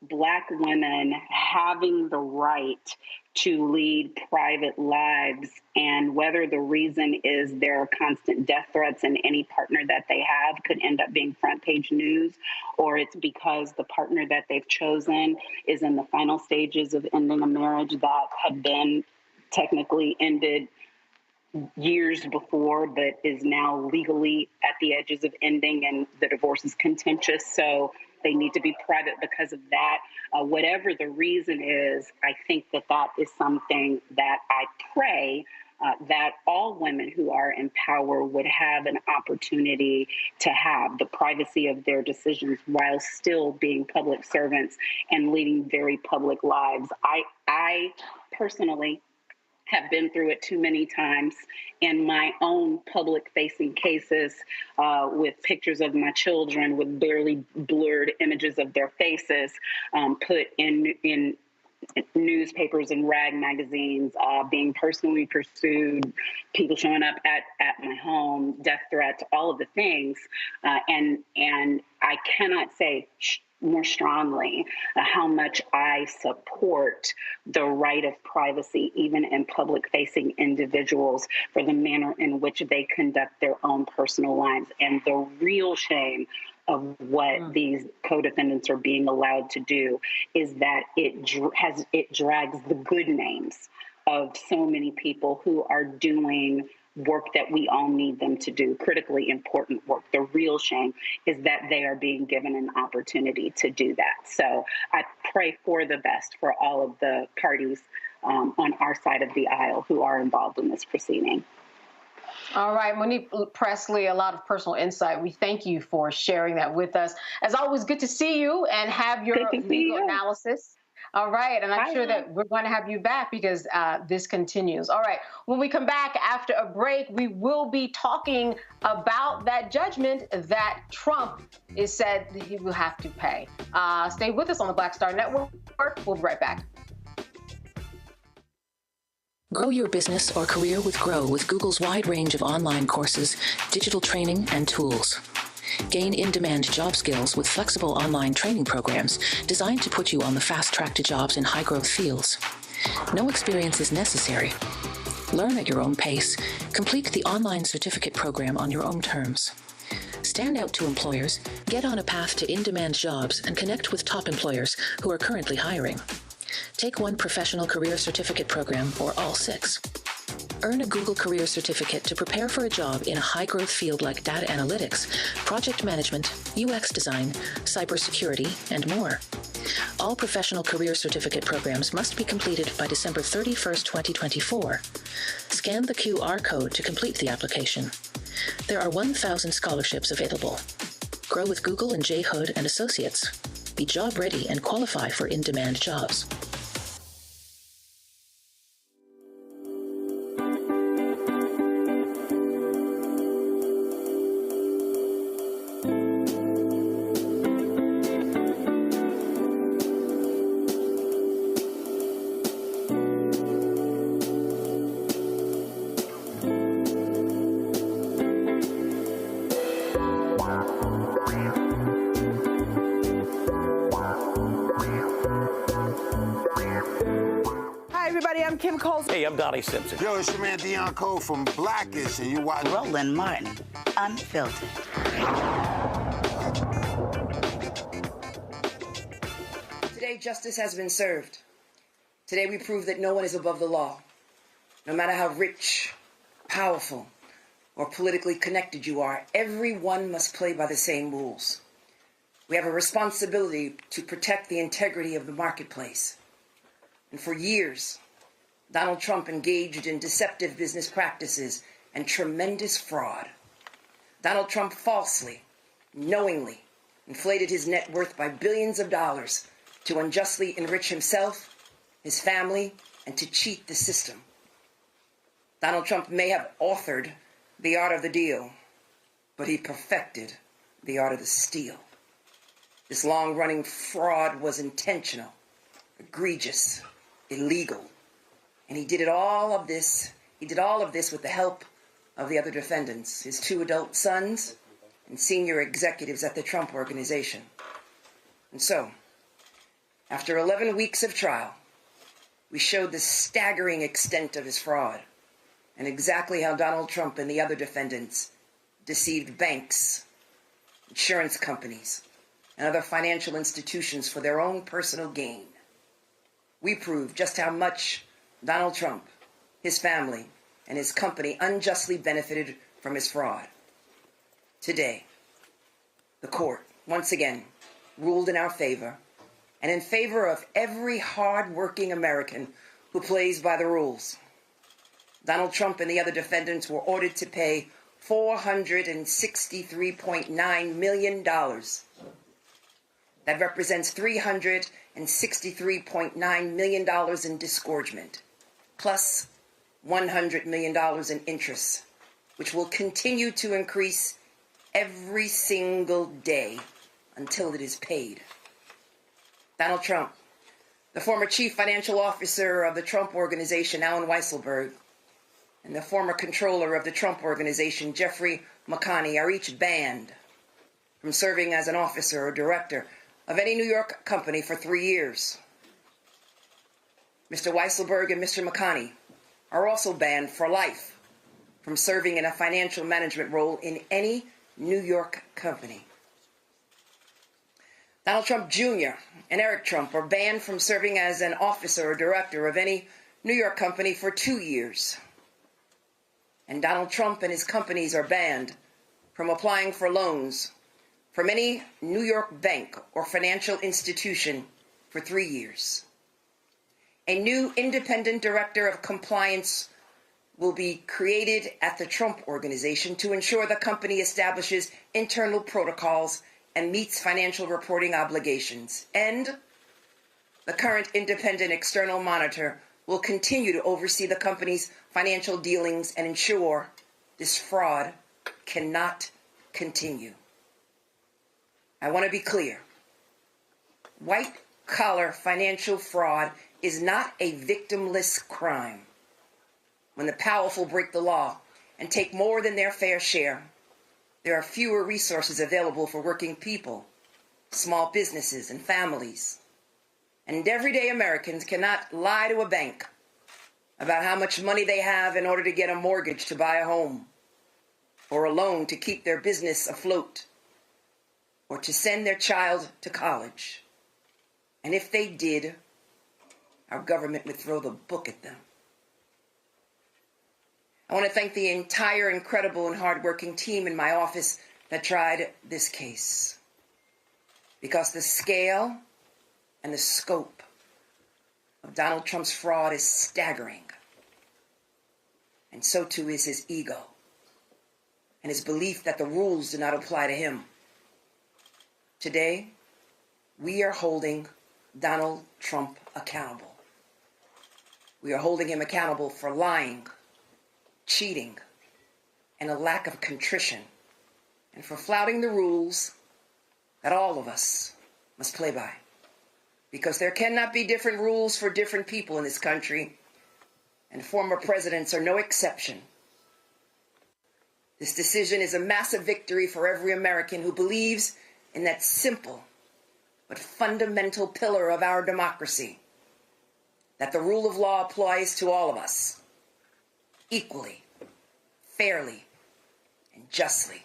Black women having the right to lead private lives, and whether the reason is there are constant death threats and any partner that they have could end up being front page news, or it's because the partner that they've chosen is in the final stages of ending a marriage that had been technically ended years before, but is now legally at the edges of ending, and the divorce is contentious. So they need to be private because of that. Whatever the reason is, I think that is something that I pray that all women who are in power would have an opportunity to have the privacy of their decisions while still being public servants and leading very public lives. I personally have been through it too many times in my own public-facing cases with pictures of my children with barely blurred images of their faces put in newspapers and rag magazines, being personally pursued, people showing up at my home, death threats, all of the things. And I cannot say more strongly how much I support the right of privacy, even in public-facing individuals, for the manner in which they conduct their own personal lives. And the real shame of what these co-defendants are being allowed to do is that it drags the good names of so many people who are doing work that we all need them to do, critically important work. The real shame is that they are being given an opportunity to do that. So I pray for the best for all of the parties on our side of the aisle who are involved in this proceeding. All right, Monique Pressley, a lot of personal insight. We thank you for sharing that with us. As always, good to see you and have your legal analysis. All right, and I'm sure that we're going to have you back because this continues. All right, when we come back after a break, we will be talking about that judgment that Trump is said that he will have to pay. Stay with us on the Black Star Network. We'll be right back. Grow your business or career with Grow with Google's wide range of online courses, digital training, and tools. Gain in-demand job skills with flexible online training programs designed to put you on the fast track to jobs in high-growth fields. No experience is necessary. Learn at your own pace. Complete the online certificate program on your own terms. Stand out to employers, get on a path to in-demand jobs, and connect with top employers who are currently hiring. Take one professional career certificate program or all 6. Earn a Google Career Certificate to prepare for a job in a high-growth field like data analytics, project management, UX design, cybersecurity, and more. All professional career certificate programs must be completed by December 31st, 2024. Scan the QR code to complete the application. There are 1,000 scholarships available. Grow with Google and J. Hood and Associates. Be job ready and qualify for in-demand jobs. Hey, I'm Donnie Simpson. Yo, it's your man Deion Cole from Blackish, and you watch Roland Martin, Unfiltered. Today, justice has been served. Today, we prove that no one is above the law. No matter how rich, powerful, or politically connected you are, everyone must play by the same rules. We have a responsibility to protect the integrity of the marketplace. And for years, Donald Trump engaged in deceptive business practices and tremendous fraud. Donald Trump falsely, knowingly, inflated his net worth by billions of dollars to unjustly enrich himself, his family, and to cheat the system. Donald Trump may have authored the art of the deal, but he perfected the art of the steal. This long-running fraud was intentional, egregious, illegal. And he did all of this with the help of the other defendants, his 2 adult sons and senior executives at the Trump Organization. And so, after 11 weeks of trial, we showed the staggering extent of his fraud and exactly how Donald Trump and the other defendants deceived banks, insurance companies, and other financial institutions for their own personal gain. We proved just how much Donald Trump, his family, and his company unjustly benefited from his fraud. Today, the court, once again, ruled in our favor and in favor of every hard-working American who plays by the rules. Donald Trump and the other defendants were ordered to pay $463.9 million. That represents $363.9 million in disgorgement, plus $100 million in interest, which will continue to increase every single day until it is paid. Donald Trump, the former chief financial officer of the Trump Organization, Alan Weisselberg, and the former controller of the Trump Organization, Jeffrey McConney, are each banned from serving as an officer or director of any New York company for 3 years. Mr. Weisselberg and Mr. McConney are also banned for life from serving in a financial management role in any New York company. Donald Trump Jr. and Eric Trump are banned from serving as an officer or director of any New York company for 2 years. And Donald Trump and his companies are banned from applying for loans from any New York bank or financial institution for 3 years. A new independent director of compliance will be created at the Trump Organization to ensure the company establishes internal protocols and meets financial reporting obligations. And The current independent external monitor will continue to oversee the company's financial dealings and ensure this fraud cannot continue. I want to be clear. White-collar financial fraud is not a victimless crime. When the powerful break the law and take more than their fair share, there are fewer resources available for working people, small businesses, and families. And everyday Americans cannot lie to a bank about how much money they have in order to get a mortgage to buy a home, or a loan to keep their business afloat, or to send their child to college. And if they did, our government would throw the book at them. I want to thank the entire incredible and hardworking team in my office that tried this case, because the scale and the scope of Donald Trump's fraud is staggering. And so too is his ego and his belief that the rules do not apply to him. Today, we are holding Donald Trump accountable. We are holding him accountable for lying, cheating, and a lack of contrition, and for flouting the rules that all of us must play by. Because there cannot be different rules for different people in this country, and former presidents are no exception. This decision is a massive victory for every American who believes in that simple but fundamental pillar of our democracy, that the rule of law applies to all of us, equally, fairly, and justly.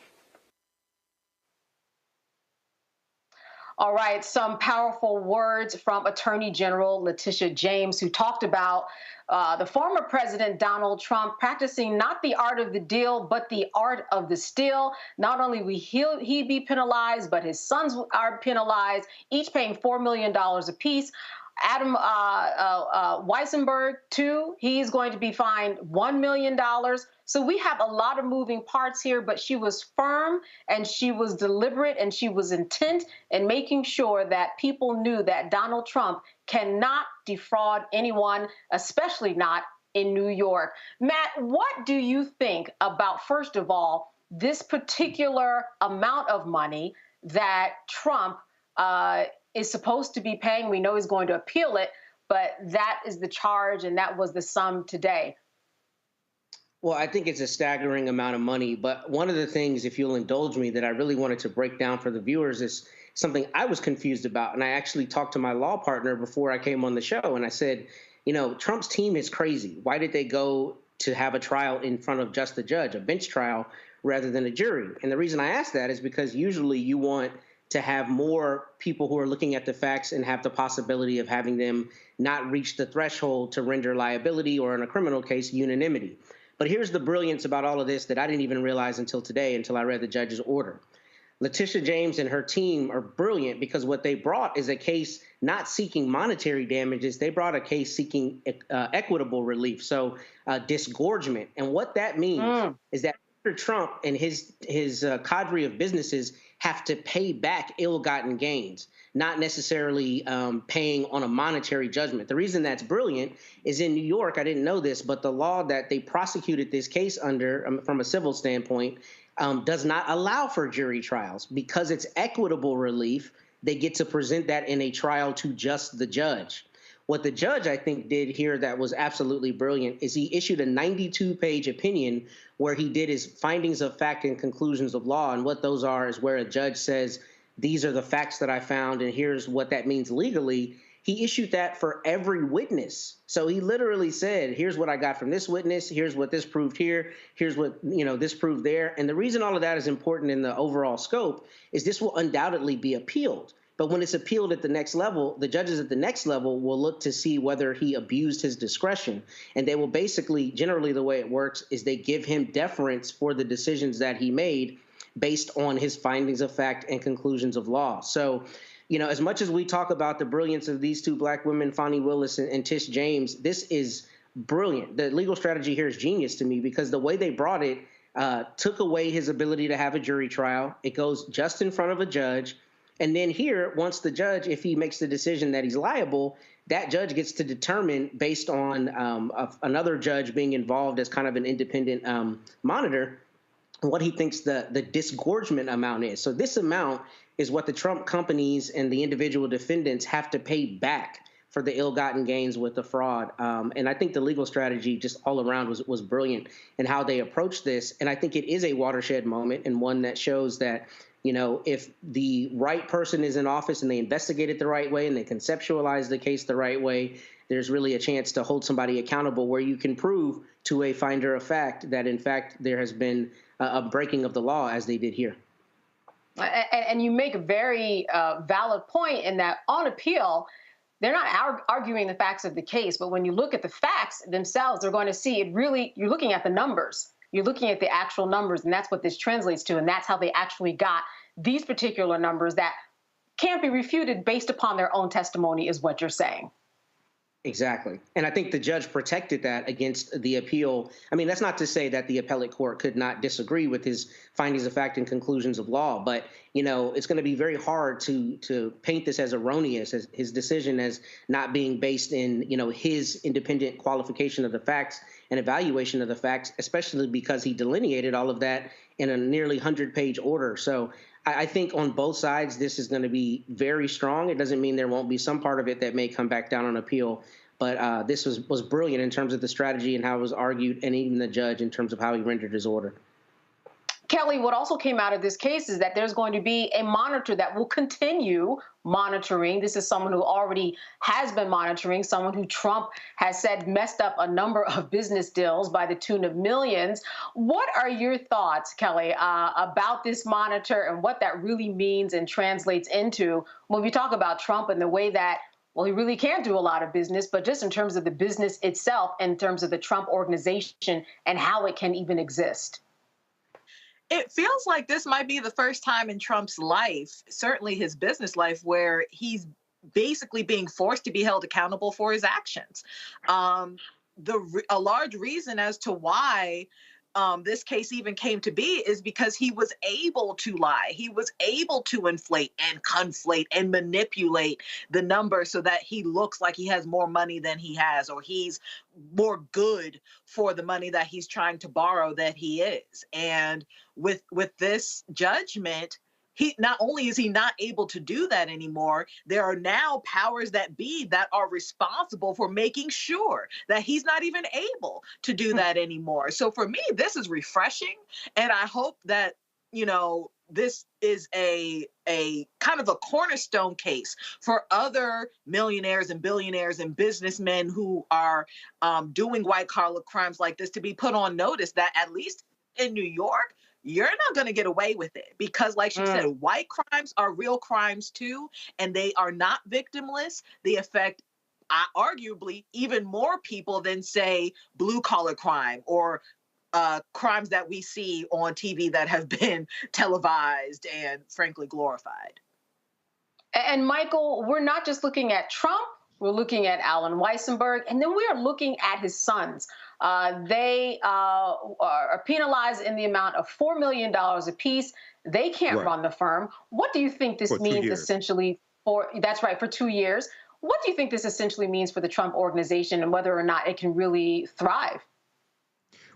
All right, some powerful words from Attorney General Letitia James, who talked about the former President Donald Trump practicing not the art of the deal, but the art of the steal. Not only will he be penalized, but his sons are penalized, each paying $4 million apiece. Adam Weissenberg, too, he's going to be fined $1 million. So we have a lot of moving parts here, but she was firm and she was deliberate and she was intent in making sure that people knew that Donald Trump cannot defraud anyone, especially not in New York. Matt, what do you think about, first of all, this particular amount of money that Trump is supposed to be paying? We know he's going to appeal it, but that is the charge and that was the sum today. Well, I think it's a staggering amount of money, but one of the things, if you'll indulge me, that I really wanted to break down for the viewers is something I was confused about. And I actually talked to my law partner before I came on the show, and I said, you know, Trump's team is crazy. Why did they go to have a trial in front of just the judge, a bench trial, rather than a jury? And the reason I ask that is because usually you want to have more people who are looking at the facts and have the possibility of having them not reach the threshold to render liability, or in a criminal case, unanimity. But here's the brilliance about all of this that I didn't even realize until today, until I read the judge's order. Letitia James and her team are brilliant because what they brought is a case not seeking monetary damages. They brought a case seeking equitable relief, so disgorgement. And what that means is that Mr. Trump and his cadre of businesses have to pay back ill-gotten gains, not necessarily paying on a monetary judgment. The reason that's brilliant is in New York, I didn't know this, but the law that they prosecuted this case under from a civil standpoint does not allow for jury trials. Because it's equitable relief, they get to present that in a trial to just the judge. What the judge, I think, did here that was absolutely brilliant is he issued a 92-page opinion where he did his findings of fact and conclusions of law. And what those are is where a judge says, these are the facts that I found, and here's what that means legally. He issued that for every witness. So he literally said, here's what I got from this witness, here's what this proved here, here's what this proved there. And the reason all of that is important in the overall scope is this will undoubtedly be appealed. But when it's appealed at the next level, the judges at the next level will look to see whether he abused his discretion. And they will basically, generally the way it works is they give him deference for the decisions that he made based on his findings of fact and conclusions of law. So, as much as we talk about the brilliance of these two black women, Fani Willis and Tish James, this is brilliant. The legal strategy here is genius to me because the way they brought it took away his ability to have a jury trial. It goes just in front of a judge. And then here, once the judge, if he makes the decision that he's liable, that judge gets to determine based on another judge being involved as kind of an independent monitor what he thinks the disgorgement amount is. So this amount is what the Trump companies and the individual defendants have to pay back for the ill-gotten gains with the fraud. And I think the legal strategy just all around was brilliant in how they approached this. And I think it is a watershed moment and one that shows that, you know, if the right person is in office and they investigate it the right way and they conceptualize the case the right way, there's really a chance to hold somebody accountable where you can prove to a finder of fact that, in fact, there has been a breaking of the law as they did here. And you make a very valid point in that on appeal, they're not arguing the facts of the case, but when you look at the facts themselves, they're going to see it really, you're looking at the numbers. You're looking at the actual numbers, and that's what this translates to, and that's how they actually got these particular numbers that can't be refuted based upon their own testimony, is what you're saying. Exactly. And I think the judge protected that against the appeal. I mean, that's not to say that the appellate court could not disagree with his findings of fact and conclusions of law, but, you know, it's going to be very hard to paint this as erroneous, as his decision as not being based in, you know, his independent qualification of the facts and evaluation of the facts, especially because he delineated all of that in a nearly 100-page order. So I think on both sides, this is going to be very strong. It doesn't mean there won't be some part of it that may come back down on appeal. But this was brilliant in terms of the strategy and how it was argued, and even the judge in terms of how he rendered his order. Kelly, what also came out of this case is that there's going to be a monitor that will continue monitoring. This is someone who already has been monitoring, someone who Trump has said messed up a number of business deals by the tune of millions. What are your thoughts, Kelly, about this monitor and what that really means and translates into when we talk about Trump and the way that, well, he really can't do a lot of business, but just in terms of the business itself, in terms of the Trump organization and how it can even exist? It feels like this might be the first time in Trump's life, certainly his business life, where he's basically being forced to be held accountable for his actions. A large reason as to why this case even came to be is because he was able to lie. He was able to inflate and conflate and manipulate the number so that he looks like he has more money than he has, or he's more good for the money that he's trying to borrow than he is. And with this judgment, he not only is he not able to do that anymore, there are now powers that be that are responsible for making sure that he's not even able to do that anymore. So for me, this is refreshing. And I hope that, you know, this is a kind of a cornerstone case for other millionaires and billionaires and businessmen who are doing white collar crimes like this, to be put on notice that at least in New York, you're not going to get away with it, because like she said, white crimes are real crimes too, and they are not victimless. They affect arguably even more people than, say, blue collar crime or crimes that we see on TV that have been televised and frankly glorified. And Michael, we're not just looking at Trump, we're looking at Alan Weissenberg, and then we are looking at his sons. They are penalized in the amount of $4 million apiece. They can't run the firm. What do you think this means essentially for, that's right, for 2 years. What do you think this essentially means for the Trump organization and whether or not it can really thrive?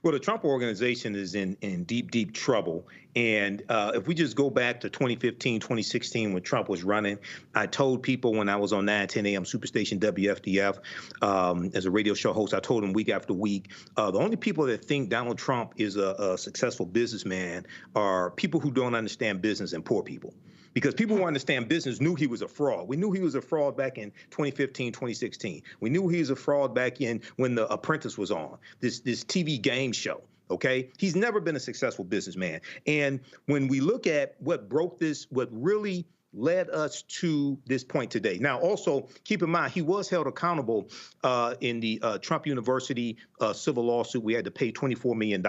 Well, the Trump organization is in deep, deep trouble. And if we just go back to 2015, 2016, when Trump was running, I told people when I was on 910 AM Superstation WFDF as a radio show host, I told them week after week, the only people that think Donald Trump is a successful businessman are people who don't understand business and poor people. Because people who understand business knew he was a fraud. We knew he was a fraud back in 2015, 2016. We knew he was a fraud back in when The Apprentice was on, this TV game show, okay? He's never been a successful businessman. And when we look at what broke this, what really led us to this point today. Now, also, keep in mind, he was held accountable in the Trump University civil lawsuit. We had to pay $24 million,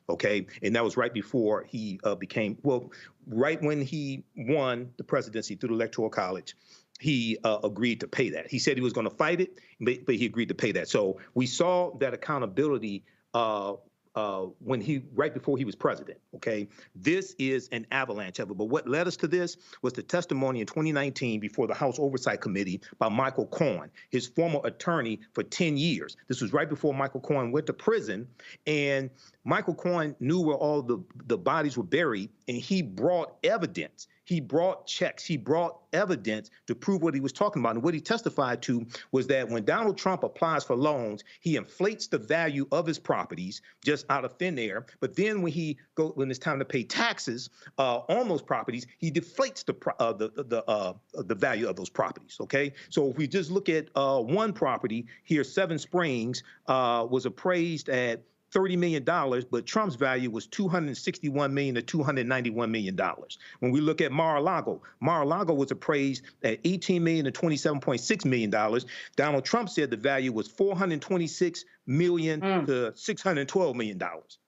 okay? And that was right before he became, well, right when he won the presidency through the Electoral College. He agreed to pay that. He said he was going to fight it, but he agreed to pay that. So we saw that accountability right before he was president. Okay, this is an avalanche of it. But what led us to this was the testimony in 2019 before the House Oversight Committee by Michael Cohen, his former attorney for 10 years. This was right before Michael Cohen went to prison, and Michael Cohen knew where all the bodies were buried, and he brought evidence. He brought checks. He brought evidence to prove what he was talking about. And what he testified to was that when Donald Trump applies for loans, he inflates the value of his properties just out of thin air. But then when it's time to pay taxes on those properties, he deflates the value of those properties. Okay, so if we just look at one property here, Seven Springs was appraised at $30 million, but Trump's value was $261 million to $291 million. When we look at Mar-a-Lago was appraised at $18 million to $27.6 million. Donald Trump said the value was $426 million to $612 million.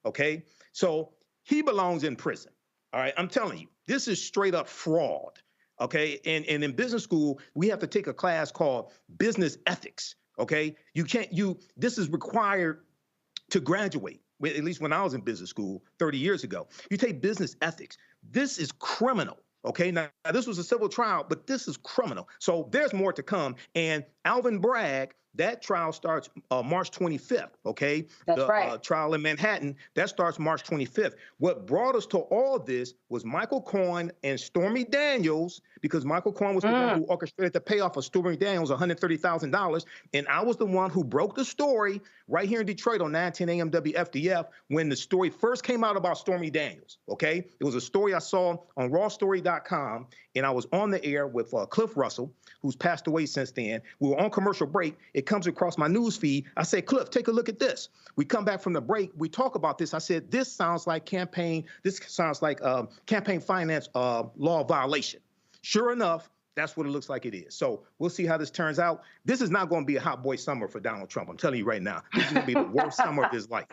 Okay, so he belongs in prison. All right, I'm telling you, this is straight up fraud. Okay, and in business school, we have to take a class called business ethics. Okay, this is required to graduate, at least when I was in business school 30 years ago. You take business ethics. This is criminal, okay? Now, this was a civil trial, but this is criminal. So there's more to come. And Alvin Bragg, that trial starts March 25th, okay? That's right. The trial in Manhattan, that starts March 25th. What brought us to all this was Michael Cohen and Stormy Daniels, because Michael Cohen was the one who orchestrated the payoff of Stormy Daniels, $130,000. And I was the one who broke the story right here in Detroit on 910 AM WFDF when the story first came out about Stormy Daniels, okay? It was a story I saw on rawstory.com, and I was on the air with Cliff Russell, who's passed away since then. We were on commercial break. It comes across my news feed. I said, Cliff, take a look at this. We come back from the break. We talk about this. I said, this sounds like campaign finance law violation. Sure enough, that's what it looks like it is. So we'll see how this turns out. This is not going to be a hot boy summer for Donald Trump. I'm telling you right now. This is going to be the worst summer of his life.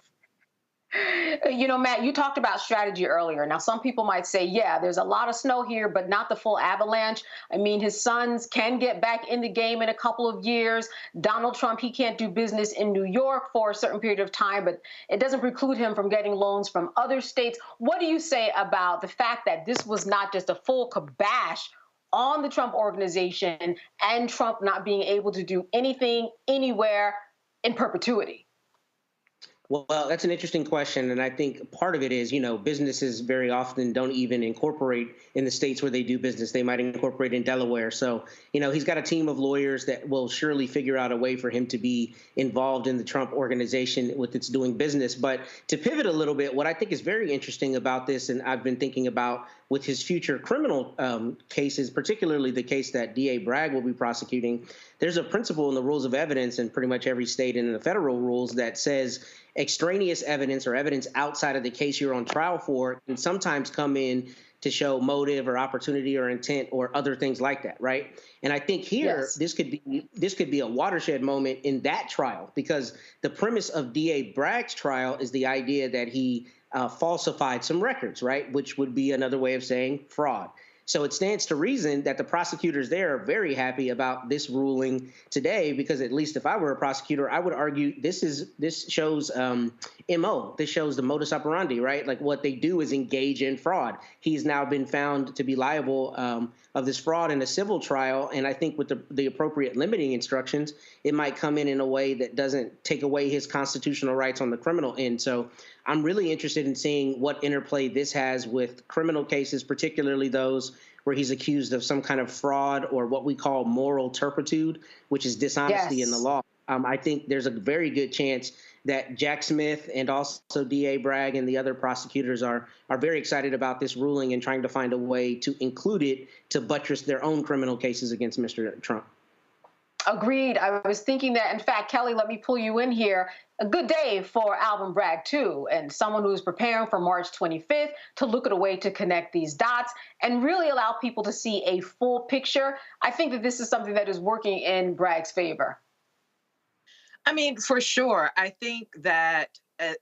You know, Matt, you talked about strategy earlier. Now, some people might say, yeah, there's a lot of snow here, but not the full avalanche. I mean, his sons can get back in the game in a couple of years. Donald Trump, he can't do business in New York for a certain period of time, but it doesn't preclude him from getting loans from other states. What do you say about the fact that this was not just a full kibosh on the Trump organization and Trump not being able to do anything, anywhere in perpetuity? Well, that's an interesting question. And I think part of it is, businesses very often don't even incorporate in the states where they do business. They might incorporate in Delaware. So, he's got a team of lawyers that will surely figure out a way for him to be involved in the Trump organization with its doing business. But to pivot a little bit, what I think is very interesting about this, and I've been thinking about with his future criminal cases, particularly the case that DA Bragg will be prosecuting, there's a principle in the rules of evidence in pretty much every state and in the federal rules that says extraneous evidence or evidence outside of the case you're on trial for can sometimes come in to show motive or opportunity or intent or other things like that, right? And I think here, this could be a watershed moment in that trial, because the premise of DA Bragg's trial is the idea that he falsified some records, right? Which would be another way of saying fraud. So it stands to reason that the prosecutors there are very happy about this ruling today, because at least if I were a prosecutor, I would argue this shows MO. This shows the modus operandi, right? Like what they do is engage in fraud. He's now been found to be liable of this fraud in a civil trial. And I think with the appropriate limiting instructions, it might come in a way that doesn't take away his constitutional rights on the criminal end. So I'm really interested in seeing what interplay this has with criminal cases, particularly those where he's accused of some kind of fraud or what we call moral turpitude, which is dishonesty in the law. I think there's a very good chance that Jack Smith and also DA Bragg and the other prosecutors are very excited about this ruling and trying to find a way to include it to buttress their own criminal cases against Mr. Trump. Agreed. I was thinking that. In fact, Kelly, let me pull you in here. A good day for Alvin Bragg, too, and someone who is preparing for March 25th to look at a way to connect these dots and really allow people to see a full picture. I think that this is something that is working in Bragg's favor. I mean, for sure. I think that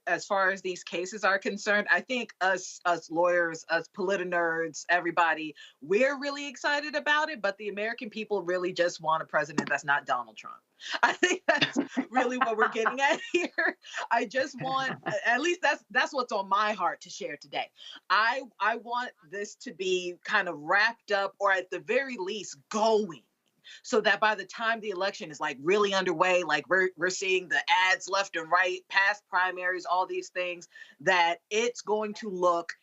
as far as these cases are concerned, I think us lawyers, us nerds, everybody, we're really excited about it, but the American people really just want a president that's not Donald Trump. I think that's really what we're getting at here. I just want, at least that's what's on my heart to share today. I want this to be kind of wrapped up, or at the very least going, so that by the time the election is like really underway, like we're seeing the ads left and right, past primaries, all these things, that it's going to look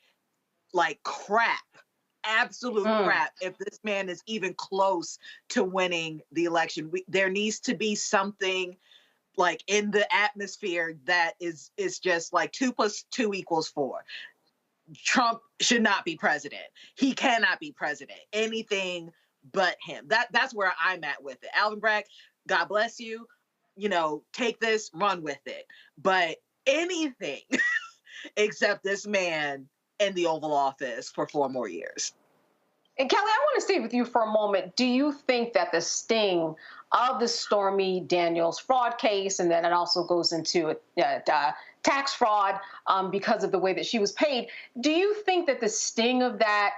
like crap. Absolute crap if this man is even close to winning the election. There needs to be something like in the atmosphere that is just like 2 + 2 = 4. Trump should not be president. He cannot be president. Anything but him. That's where I'm at with it. Alvin Bragg, God bless you. You know, take this, run with it. But anything except this man in the Oval Office for 4 more years. And Kelly, I want to stay with you for a moment. Do you think that the sting of the Stormy Daniels fraud case, and then it also goes into tax fraud because of the way that she was paid, do you think that the sting of that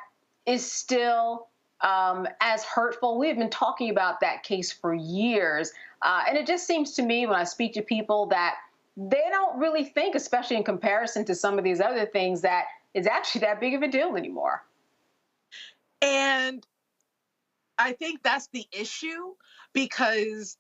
is still as hurtful? We've been talking about that case for years. And it just seems to me when I speak to people that they don't really think, especially in comparison to some of these other things, that it's actually that big of a deal anymore. And I think that's the issue, because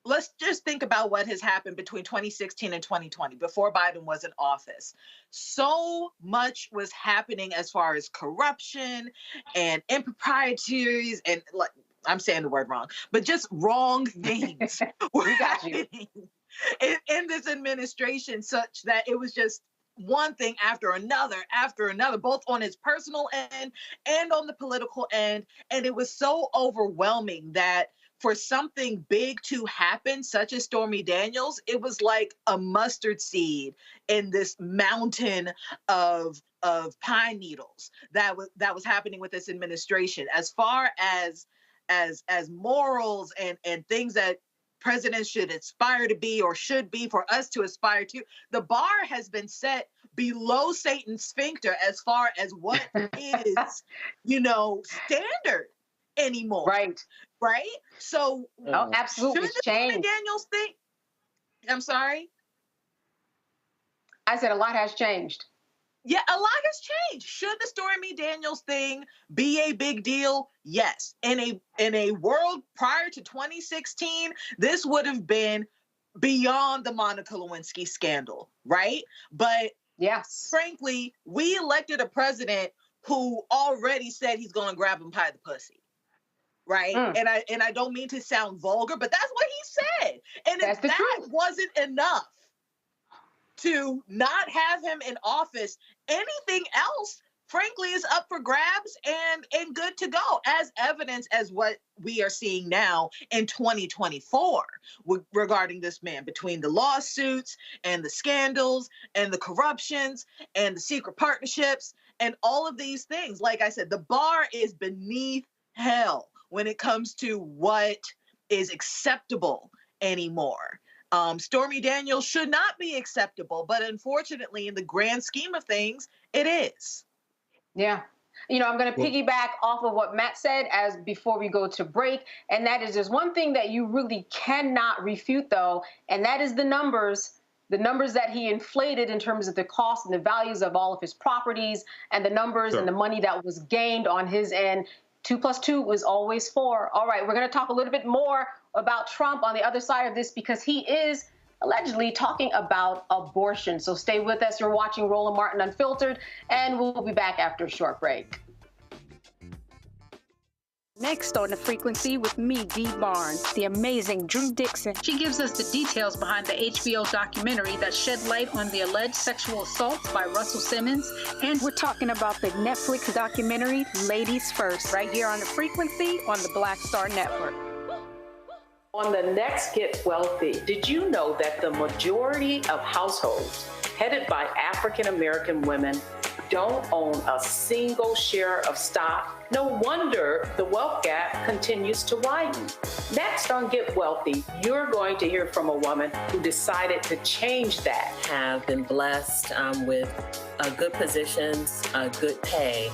let's just think about what has happened between 2016 and 2020, before Biden was in office. So much was happening as far as corruption and improprieties, and like, I'm saying the word wrong, but just wrong things were happening in this administration, such that it was just one thing after another, both on his personal end and on the political end. And it was so overwhelming that for something big to happen, such as Stormy Daniels, it was like a mustard seed in this mountain of pine needles that was happening with this administration. As far as morals and things that presidents should aspire to be, or should be for us to aspire to, the bar has been set below Satan's sphincter as far as what is, standard anymore. Right? So, absolutely should the Stormy Daniels thing? I'm sorry? I said a lot has changed. Yeah, a lot has changed. Should the Stormy Daniels thing be a big deal? Yes. In a world prior to 2016, this would have been beyond the Monica Lewinsky scandal, right? But yes, frankly, we elected a president who already said he's going to grab him by the pussy, right? And I don't mean to sound vulgar, but that's what he said. And if that wasn't enough to not have him in office, anything else, frankly, is up for grabs and good to go, as evidence as what we are seeing now in 2024 regarding this man, between the lawsuits and the scandals and the corruptions and the secret partnerships and all of these things. Like I said, the bar is beneath hell when it comes to what is acceptable anymore. Stormy Daniels should not be acceptable, but unfortunately, in the grand scheme of things, it is. Yeah. I'm going to piggyback off of what Matt said as before we go to break, and that is there's one thing that you really cannot refute, though, and that is the numbers that he inflated in terms of the cost and the values of all of his properties, and the numbers and the money that was gained on his end. 2 + 2 was always 4. All right, we're going to talk a little bit more about Trump on the other side of this, because he is allegedly talking about abortion. So stay with us. You're watching Roland Martin Unfiltered, and we'll be back after a short break. Next on The Frequency with me, Dee Barnes, the amazing Drew Dixon. She gives us the details behind the HBO documentary that shed light on the alleged sexual assaults by Russell Simmons. And we're talking about the Netflix documentary, Ladies First, right here on The Frequency on the Black Star Network. On the next Get Wealthy, did you know that the majority of households headed by African American women don't own a single share of stock. No wonder the wealth gap continues to widen. Next on Get Wealthy, you're going to hear from a woman who decided to change that. Have been blessed with good positions, good pay.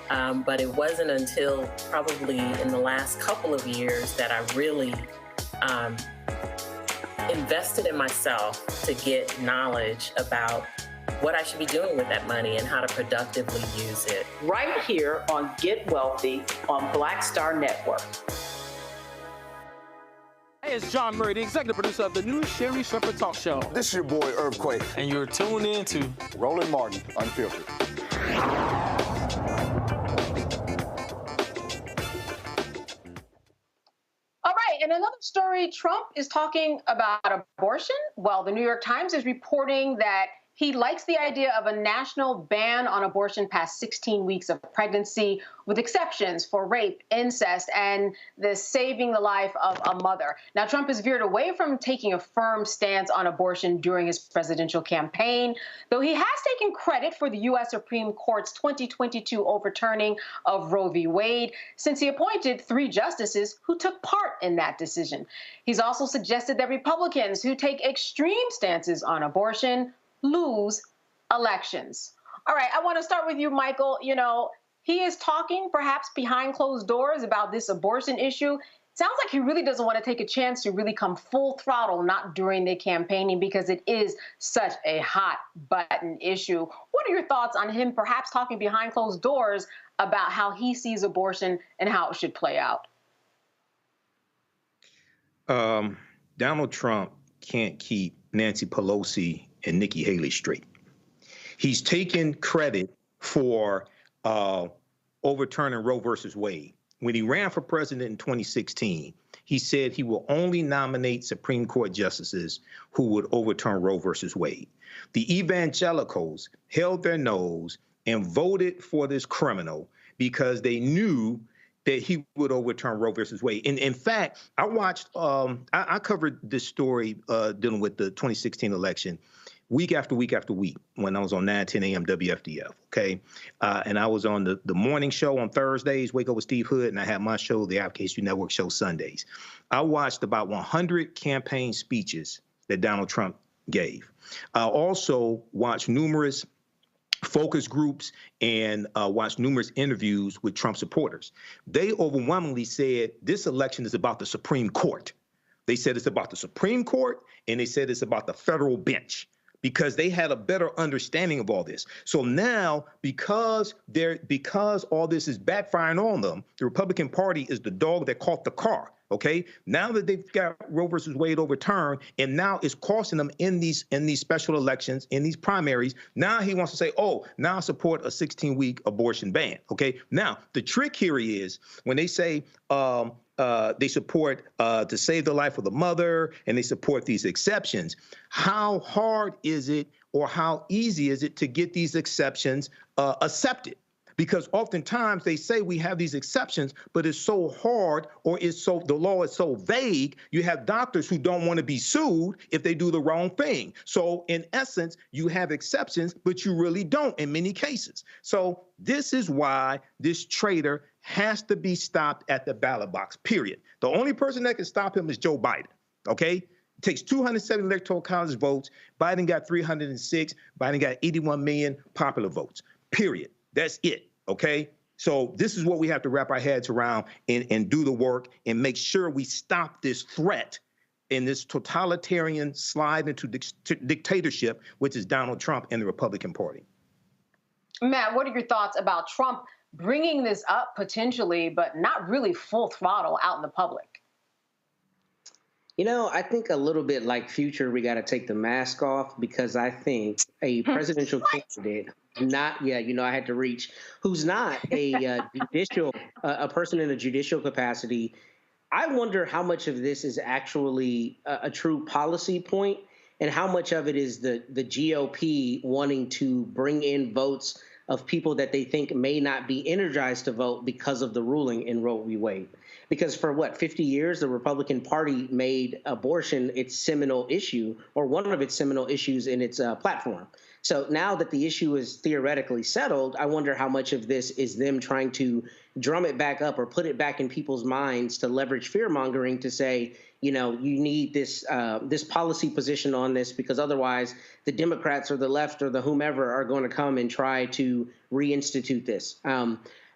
But it wasn't until probably in the last couple of years that I really invested in myself to get knowledge about what I should be doing with that money and how to productively use it. Right here on Get Wealthy on Black Star Network. Hey, it's John Murray, the executive producer of the new Sherry Shepherd Talk Show. This is your boy, Earthquake. And you're tuned in to Roland Martin, Unfiltered. All right, and another story, Trump is talking about abortion. Well, the New York Times is reporting that he likes the idea of a national ban on abortion past 16 weeks of pregnancy, with exceptions for rape, incest, and the saving the life of a mother. Now, Trump has veered away from taking a firm stance on abortion during his presidential campaign, though he has taken credit for the U.S. Supreme Court's 2022 overturning of Roe v. Wade, since he appointed 3 justices who took part in that decision. He's also suggested that Republicans who take extreme stances on abortion lose elections. All right, I want to start with you, Michael. You know, he is talking perhaps behind closed doors about this abortion issue. Sounds like he really doesn't want to take a chance to really come full throttle, not during the campaigning, because it is such a hot button issue. What are your thoughts on him perhaps talking behind closed doors about how he sees abortion and how it should play out? Donald Trump can't keep Nancy Pelosi and Nikki Haley straight. He's taken credit for overturning Roe versus Wade. When he ran for president in 2016, he said he will only nominate Supreme Court justices who would overturn Roe versus Wade. The evangelicals held their nose and voted for this criminal because they knew that he would overturn Roe versus Wade. And in fact, I watched, I covered this story dealing with the 2016 election week after week after week when I was on 9:10 a.m. WFDF, okay? And I was on the morning show on Thursdays, Wake Up with Steve Hood, and I had my show, the Advocacy Network show, Sundays. I watched about 100 campaign speeches that Donald Trump gave. I also watched numerous focus groups and watched numerous interviews with Trump supporters. They overwhelmingly said this election is about the Supreme Court. They said it's about the Supreme Court, and they said it's about the federal bench, because they had a better understanding of all this. So now, because all this is backfiring on them, the Republican Party is the dog that caught the car. Okay, now that they've got Roe versus Wade overturned, and now it's costing them in these special elections, in these primaries. Now he wants to say, oh, now I support a 16-week abortion ban. Okay, now the trick here is when they say they support to save the life of the mother, and they support these exceptions. How hard is it, or how easy is it to get these exceptions accepted? Because oftentimes they say we have these exceptions, but it's so hard, or the law is so vague, you have doctors who don't want to be sued if they do the wrong thing. So in essence, you have exceptions, but you really don't in many cases. So this is why this traitor has to be stopped at the ballot box, period. The only person that can stop him is Joe Biden, okay? It takes 270 electoral college votes. Biden got 306. Biden got 81 million popular votes, period. That's it, okay? So this is what we have to wrap our heads around and do the work and make sure we stop this threat in this totalitarian slide into dictatorship, which is Donald Trump and the Republican Party. Matt, what are your thoughts about Trump bringing this up potentially, but not really full throttle out in the public? You know, I think a little bit like Future, we got to take the mask off, because I think a presidential candidate, I had to reach, who's not a a person in a judicial capacity. I wonder how much of this is actually a true policy point, and how much of it is the GOP wanting to bring in votes of people that they think may not be energized to vote because of the ruling in Roe v. Wade. Because for 50 years, the Republican Party made abortion its seminal issue, or one of its seminal issues in its platform. So now that the issue is theoretically settled, I wonder how much of this is them trying to drum it back up or put it back in people's minds to leverage fear-mongering to say, you need this this policy position on this, because otherwise the Democrats or the left or the whomever are going to come and try to reinstitute this.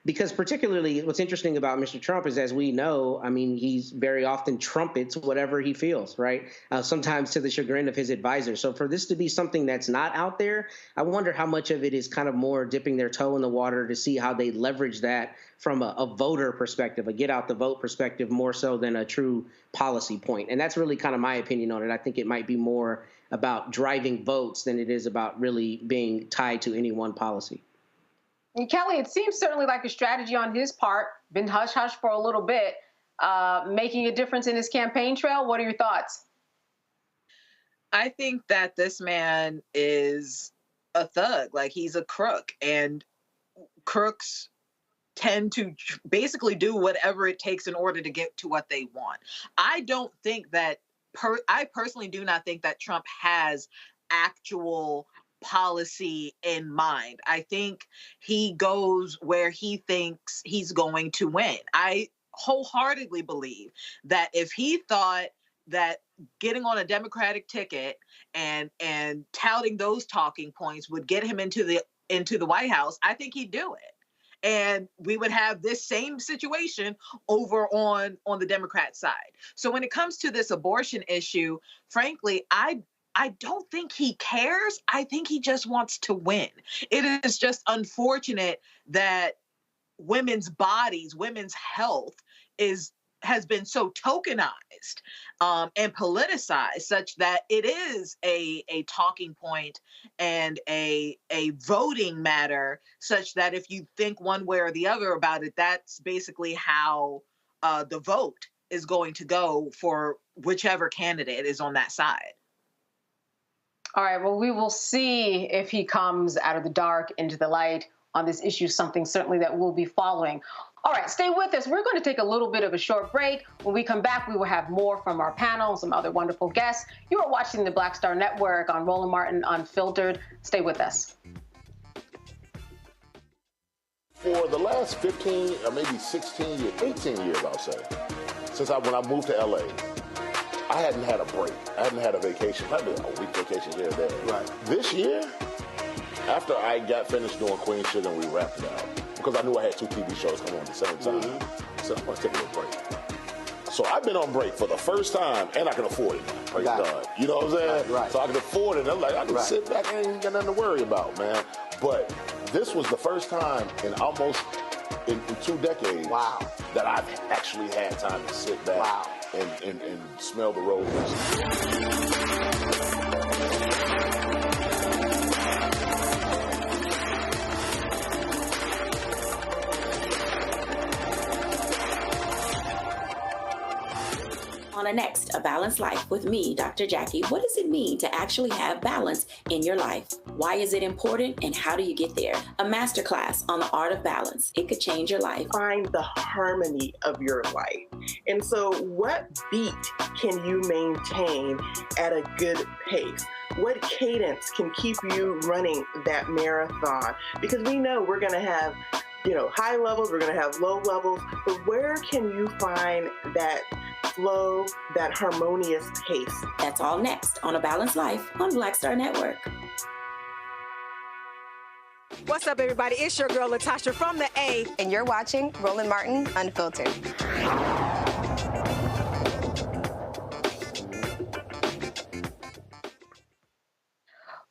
Because particularly what's interesting about Mr. Trump is, as we know, I mean, he's very often trumpets whatever he feels, right? Sometimes to the chagrin of his advisors. So for this to be something that's not out there, I wonder how much of it is kind of more dipping their toe in the water to see how they leverage that from a voter perspective, a get out the vote perspective, more so than a true policy point. And that's really kind of my opinion on it. I think it might be more about driving votes than it is about really being tied to any one policy. And Kelly, it seems certainly like a strategy on his part, been hush-hush for a little bit, making a difference in his campaign trail. What are your thoughts? I think that this man is a thug, like he's a crook, and crooks tend to basically do whatever it takes in order to get to what they want. I don't think that, I personally do not think that Trump has actual policy in mind. I think he goes where he thinks he's going to win. I wholeheartedly believe that if he thought that getting on a Democratic ticket and touting those talking points would get him into the White House, I think he'd do it. And we would have this same situation over on the Democrat side. So when it comes to this abortion issue, frankly, I don't think he cares. I think he just wants to win. It is just unfortunate that women's bodies, women's health has been so tokenized and politicized, such that it is a talking point and a voting matter, such that if you think one way or the other about it, that's basically how the vote is going to go for whichever candidate is on that side. All right, well, we will see if he comes out of the dark into the light on this issue, something certainly that we'll be following. All right, stay with us. We're going to take a little bit of a short break. When we come back, we will have more from our panel, some other wonderful guests. You are watching the Black Star Network on Roland Martin Unfiltered. Stay with us. For the last 15 or maybe 16 years, 18 years, I'll say, since when I moved to LA, I hadn't had a break. I hadn't had a vacation, probably a week vacation here or there. Right. This year, after I got finished doing Queen Sugar and we wrapped it out, because I knew I had 2 TV shows coming on at the same time, I said, I'm going to take a little break. So I've been on break for the first time, and I can afford it now. Praise God. You know what I'm saying? Right. So I can afford it. I'm like, I can sit back and ain't got nothing to worry about, man. But this was the first time in almost in 2 decades that I've actually had time to sit back and smell the roses. On a next, A Balanced Life with me, Dr. Jackie. What does it mean to actually have balance in your life? Why is it important, and how do you get there? A masterclass on the art of balance. It could change your life. Find the harmony of your life. And so what beat can you maintain at a good pace? What cadence can keep you running that marathon? Because we know we're going to have, high levels, we're going to have low levels, but where can you find that flow, that harmonious pace? That's all next on A Balanced Life on Black Star Network. What's up, everybody? It's your girl, Latasha from the A. And you're watching Roland Martin Unfiltered.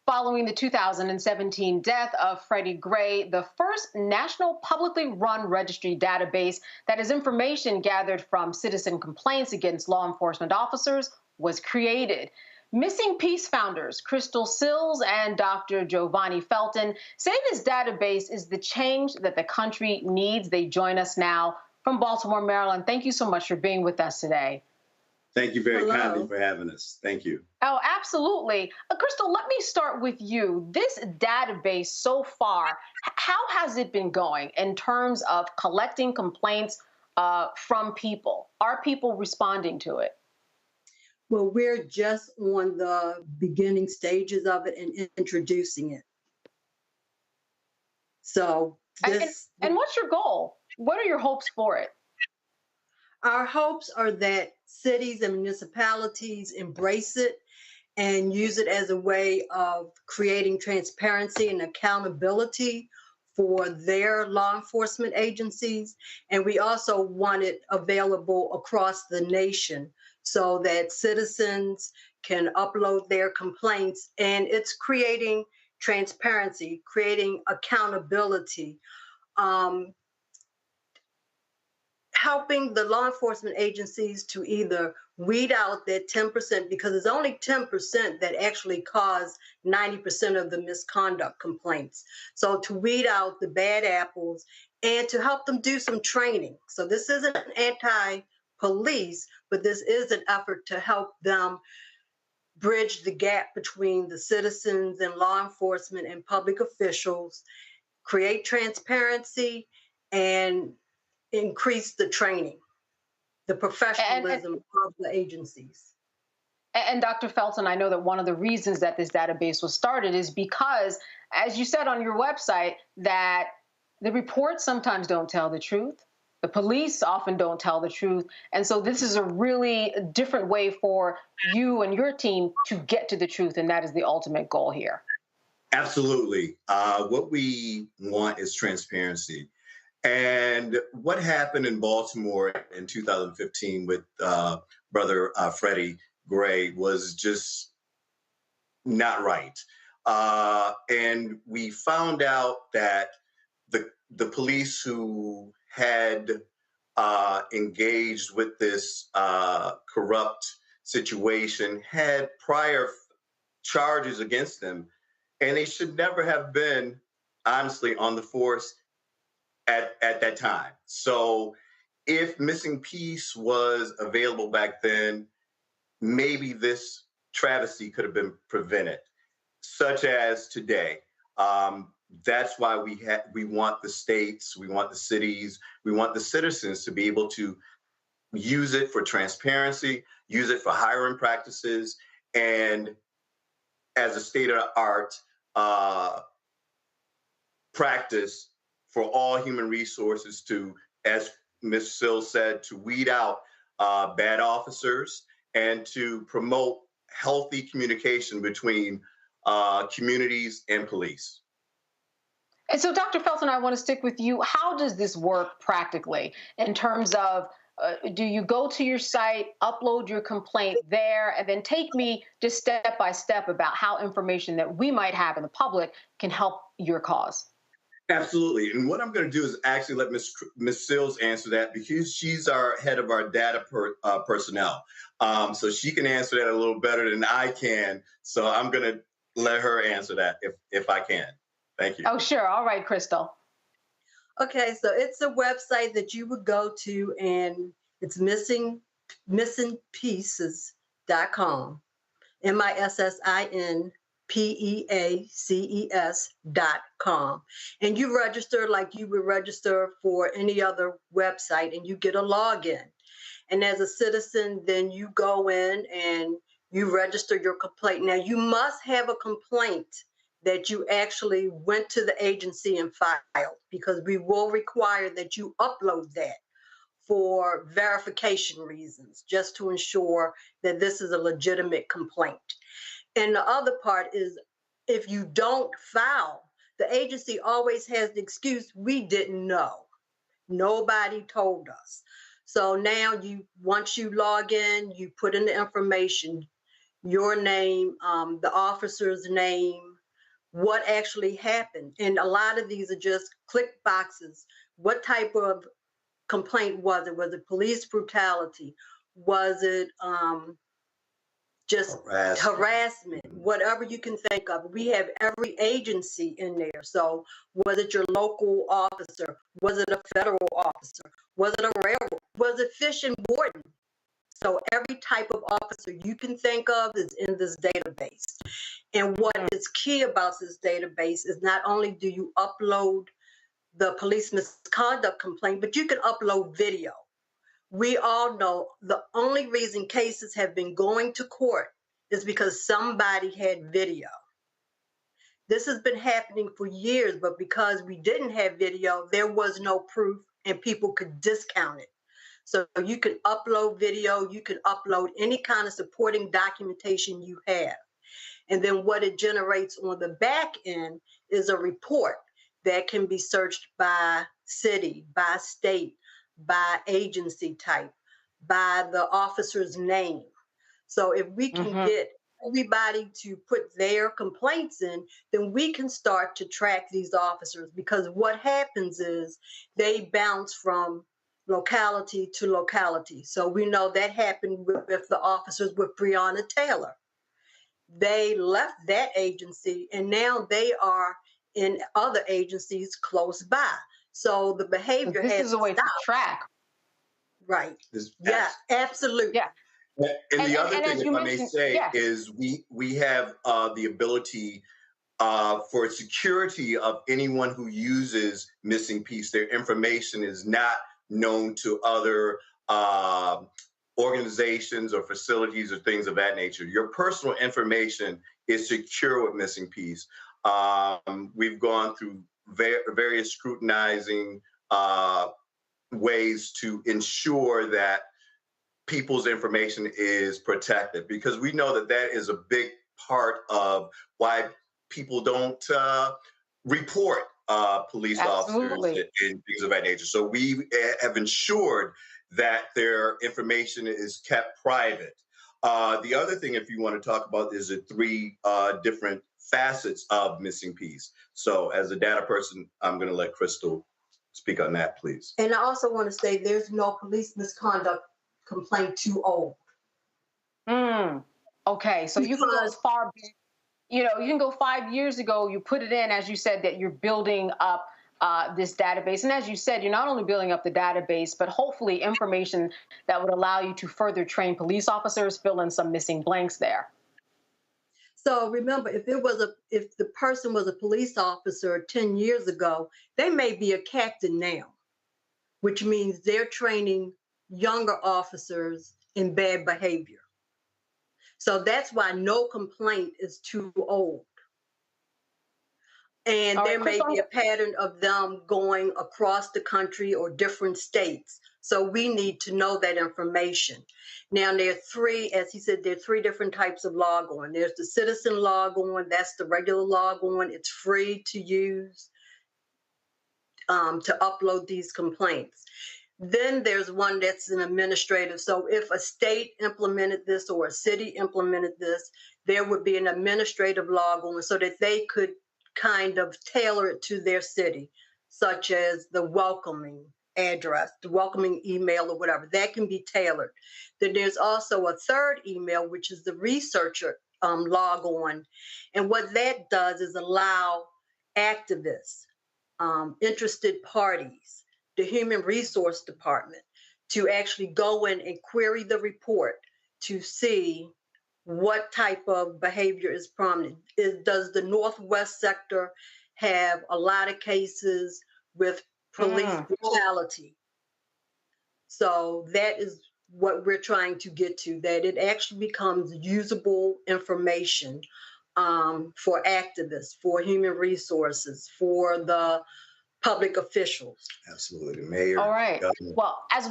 Following the 2017 death of Freddie Gray, the first national publicly run registry database that is information gathered from citizen complaints against law enforcement officers was created. Missing Peace founders Crystal Sills and Dr. Giovanni Felton say this database is the change that the country needs. They join us now from Baltimore, Maryland. Thank you so much for being with us today. Thank you very Hello. kindly for having us. Thank you. Oh, absolutely. Crystal, let me start with you. This database so far, how has it been going in terms of collecting complaints from people? Are people responding to it? Well, we're just on the beginning stages of it and introducing it. So and what's your goal? What are your hopes for it? Our hopes are that cities and municipalities embrace it and use it as a way of creating transparency and accountability for their law enforcement agencies. And we also want it available across the nation so that citizens can upload their complaints. And it's creating transparency, creating accountability, helping the law enforcement agencies to either weed out that 10%, because it's only 10% that actually cause 90% of the misconduct complaints. So to weed out the bad apples and to help them do some training. So this isn't an anti-police, but this is an effort to help them bridge the gap between the citizens and law enforcement and public officials, create transparency, and increase the training, the professionalism of the agencies. And Dr. Felton, I know that one of the reasons that this database was started is because, as you said on your website, that the reports sometimes don't tell the truth. The police often don't tell the truth. And so this is a really different way for you and your team to get to the truth. And that is the ultimate goal here. Absolutely. What we want is transparency. And what happened in Baltimore in 2015 with Brother Freddie Gray was just not right. And we found out that the police who had engaged with this corrupt situation had prior charges against them, and they should never have been, honestly, on the force at that time. So if missing piece was available back then, maybe this travesty could have been prevented, such as today. That's why we want the states, we want the cities, we want the citizens to be able to use it for transparency, use it for hiring practices, and as a state-of-the-art practice for all human resources to, as Ms. Sills said, to weed out bad officers and to promote healthy communication between communities and police. And so, Dr. Felton, I want to stick with you. How does this work practically in terms of, do you go to your site, upload your complaint there, and then take me just step by step about how information that we might have in the public can help your cause? Absolutely. And what I'm going to do is actually let Ms. Sills answer that, because she's our head of our data personnel. So she can answer that a little better than I can. So I'm going to let her answer that if I can. Thank you. Oh, sure. All right, Crystal. Okay, so it's a website that you would go to, and it's missingpieces.com. MISSINPEACES.com. And you register like you would register for any other website, and you get a login. And as a citizen, then you go in and you register your complaint. Now, you must have a complaint that you actually went to the agency and filed, because we will require that you upload that for verification reasons, just to ensure that this is a legitimate complaint. And the other part is, if you don't file, the agency always has the excuse, we didn't know. Nobody told us. So now once you log in, you put in the information, your name, the officer's name, what actually happened. And a lot of these are just click boxes. What type of complaint was it? Was it police brutality? Was it just harassment? Whatever you can think of. We have every agency in there. So was it your local officer? Was it a federal officer? Was it a railroad? Was it fish and warden? So every type of officer you can think of is in this database. And what is key about this database is not only do you upload the police misconduct complaint, but you can upload video. We all know the only reason cases have been going to court is because somebody had video. This has been happening for years, but because we didn't have video, there was no proof and people could discount it. So you can upload video, you can upload any kind of supporting documentation you have. And then what it generates on the back end is a report that can be searched by city, by state, by agency type, by the officer's name. So if we can get everybody to put their complaints in, then we can start to track these officers, because what happens is they bounce from locality to locality. So we know that happened with the officers with Breonna Taylor. They left that agency and now they are in other agencies close by. So the behavior this is a way to track. Right. Yeah, absolutely. Yeah. And the other thing, if I may say, is we have the ability for security of anyone who uses Missing Piece. Their information is not known to other organizations or facilities or things of that nature. Your personal information is secure with Missing Piece. We've gone through various scrutinizing ways to ensure that people's information is protected, because we know that that is a big part of why people don't report police officers and things of that nature. So we have ensured that their information is kept private. The other thing, if you want to talk about, is the three different facets of Missing Piece. So as a data person, I'm going to let Crystal speak on that, please. And I also want to say there's no police misconduct complaint too old. Okay, so you can go as far back, you can go 5 years ago, you put it in, as you said, that you're building up this database. And as you said, you're not only building up the database, but hopefully information that would allow you to further train police officers, fill in some missing blanks there. So remember, if the person was a police officer 10 years ago, they may be a captain now, which means they're training younger officers in bad behavior. So that's why no complaint is too old. And there may be a pattern of them going across the country or different states. So we need to know that information. Now, there are three, as he said, there are three different types of log on. There's the citizen log on, that's the regular log on. It's free to use to upload these complaints. Then there's one that's an administrative. So if a state implemented this or a city implemented this, there would be an administrative log on so that they could kind of tailor it to their city, such as the welcoming address, the welcoming email or whatever. That can be tailored. Then there's also a third email, which is the researcher log on. And what that does is allow activists, interested parties, the Human Resource Department to actually go in and query the report to see what type of behavior is prominent. Does the Northwest sector have a lot of cases with police brutality? So that is what we're trying to get to, that it actually becomes usable information for activists, for human resources, for the public officials. Absolutely, Mayor. All right. Governor. Well, as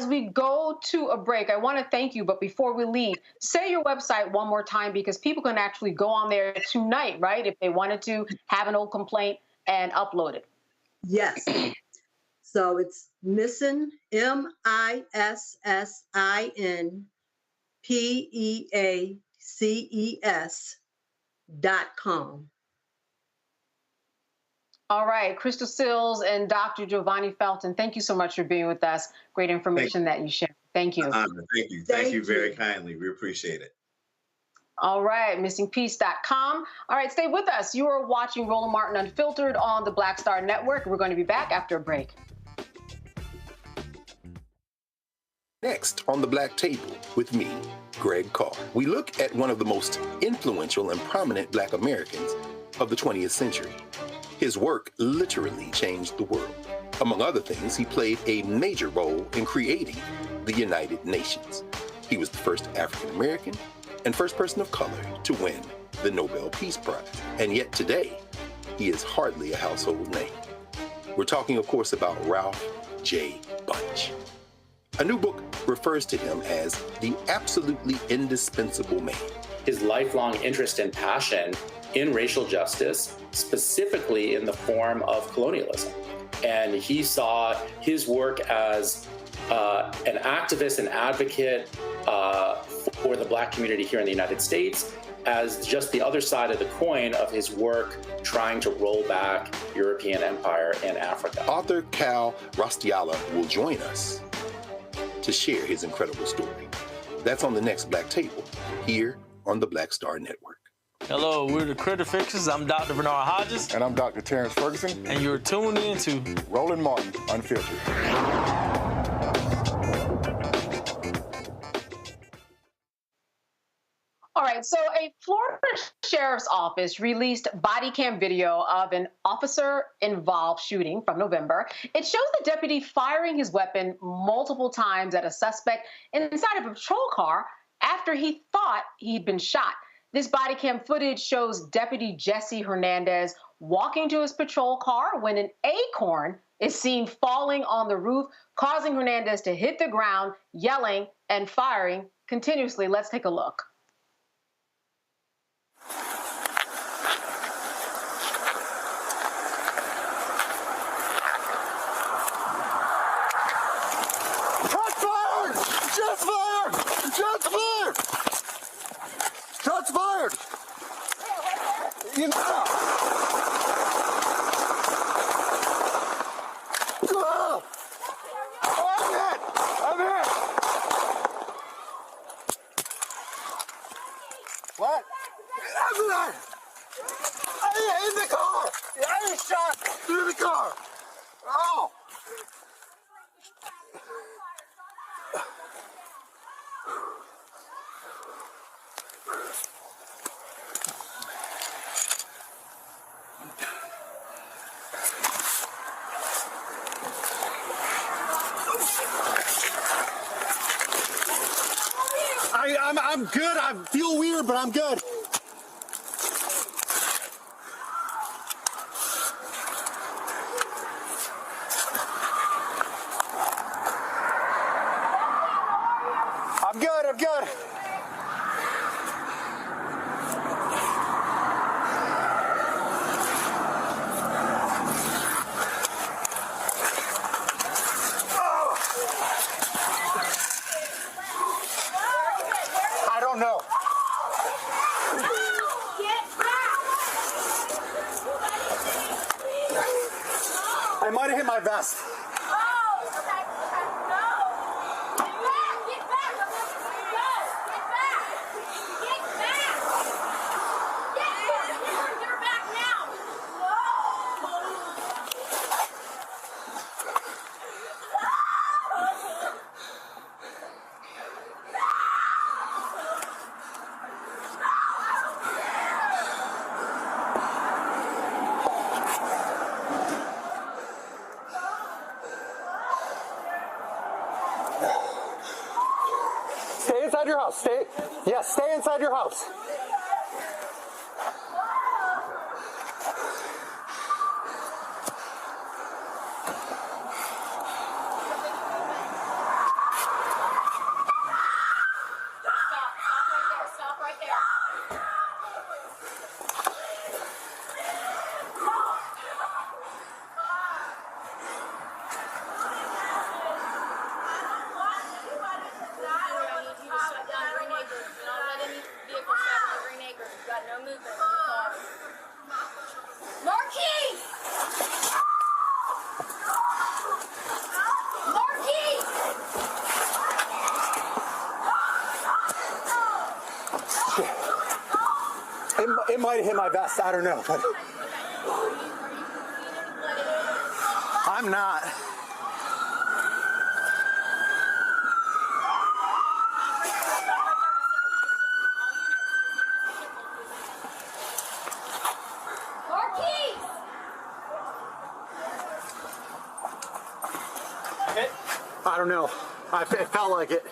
we go to a break, I want to thank you. But before we leave, say your website one more time, because people can actually go on there tonight, right? If they wanted to have an old complaint and upload it. Yes. So it's Missin, MISSINPEACES.com. All right, Crystal Sills and Dr. Giovanni Felton, thank you so much for being with us. Great information that you shared. Thank you. Thank you. Thank you very kindly. We appreciate it. All right, missingpiece.com. All right, stay with us. You are watching Roland Martin Unfiltered on the Black Star Network. We're going to be back after a break. Next on the Black Table with me, Greg Carr, we look at one of the most influential and prominent Black Americans of the 20th century. His work literally changed the world. Among other things, he played a major role in creating the United Nations. He was the first African American and first person of color to win the Nobel Peace Prize. And yet today, he is hardly a household name. We're talking, of course, about Ralph J. Bunche. A new book refers to him as the absolutely indispensable man. His lifelong interest and passion in racial justice, specifically in the form of colonialism. And he saw his work as an activist and advocate for the Black community here in the United States as just the other side of the coin of his work trying to roll back European empire in Africa. Author Cal Rostiala will join us to share his incredible story. That's on the next Black Table, here on the Black Star Network. Hello, we're the Critter Fixers. I'm Dr. Bernard Hodges. And I'm Dr. Terrence Ferguson. And you're tuned in to Roland Martin, Unfiltered. All right, so a Florida sheriff's office released body cam video of an officer-involved shooting from November. It shows the deputy firing his weapon multiple times at a suspect inside a patrol car after he thought he'd been shot. This body cam footage shows Deputy Jesse Hernandez walking to his patrol car when an Acorn is seen falling on the roof, causing Hernandez to hit the ground, yelling and firing continuously. Let's take a look. Shots fired! You know. I'm hit! What? In the car! I was shot through the car! Oh! I'm good. I feel weird, but I'm good. I'm good. I'm good. I don't know. I might have hit my vest. Stay inside your house. Stay inside your house. Stop right there. It might have hit my vest. I don't know. But I'm not. don't know. It felt like it.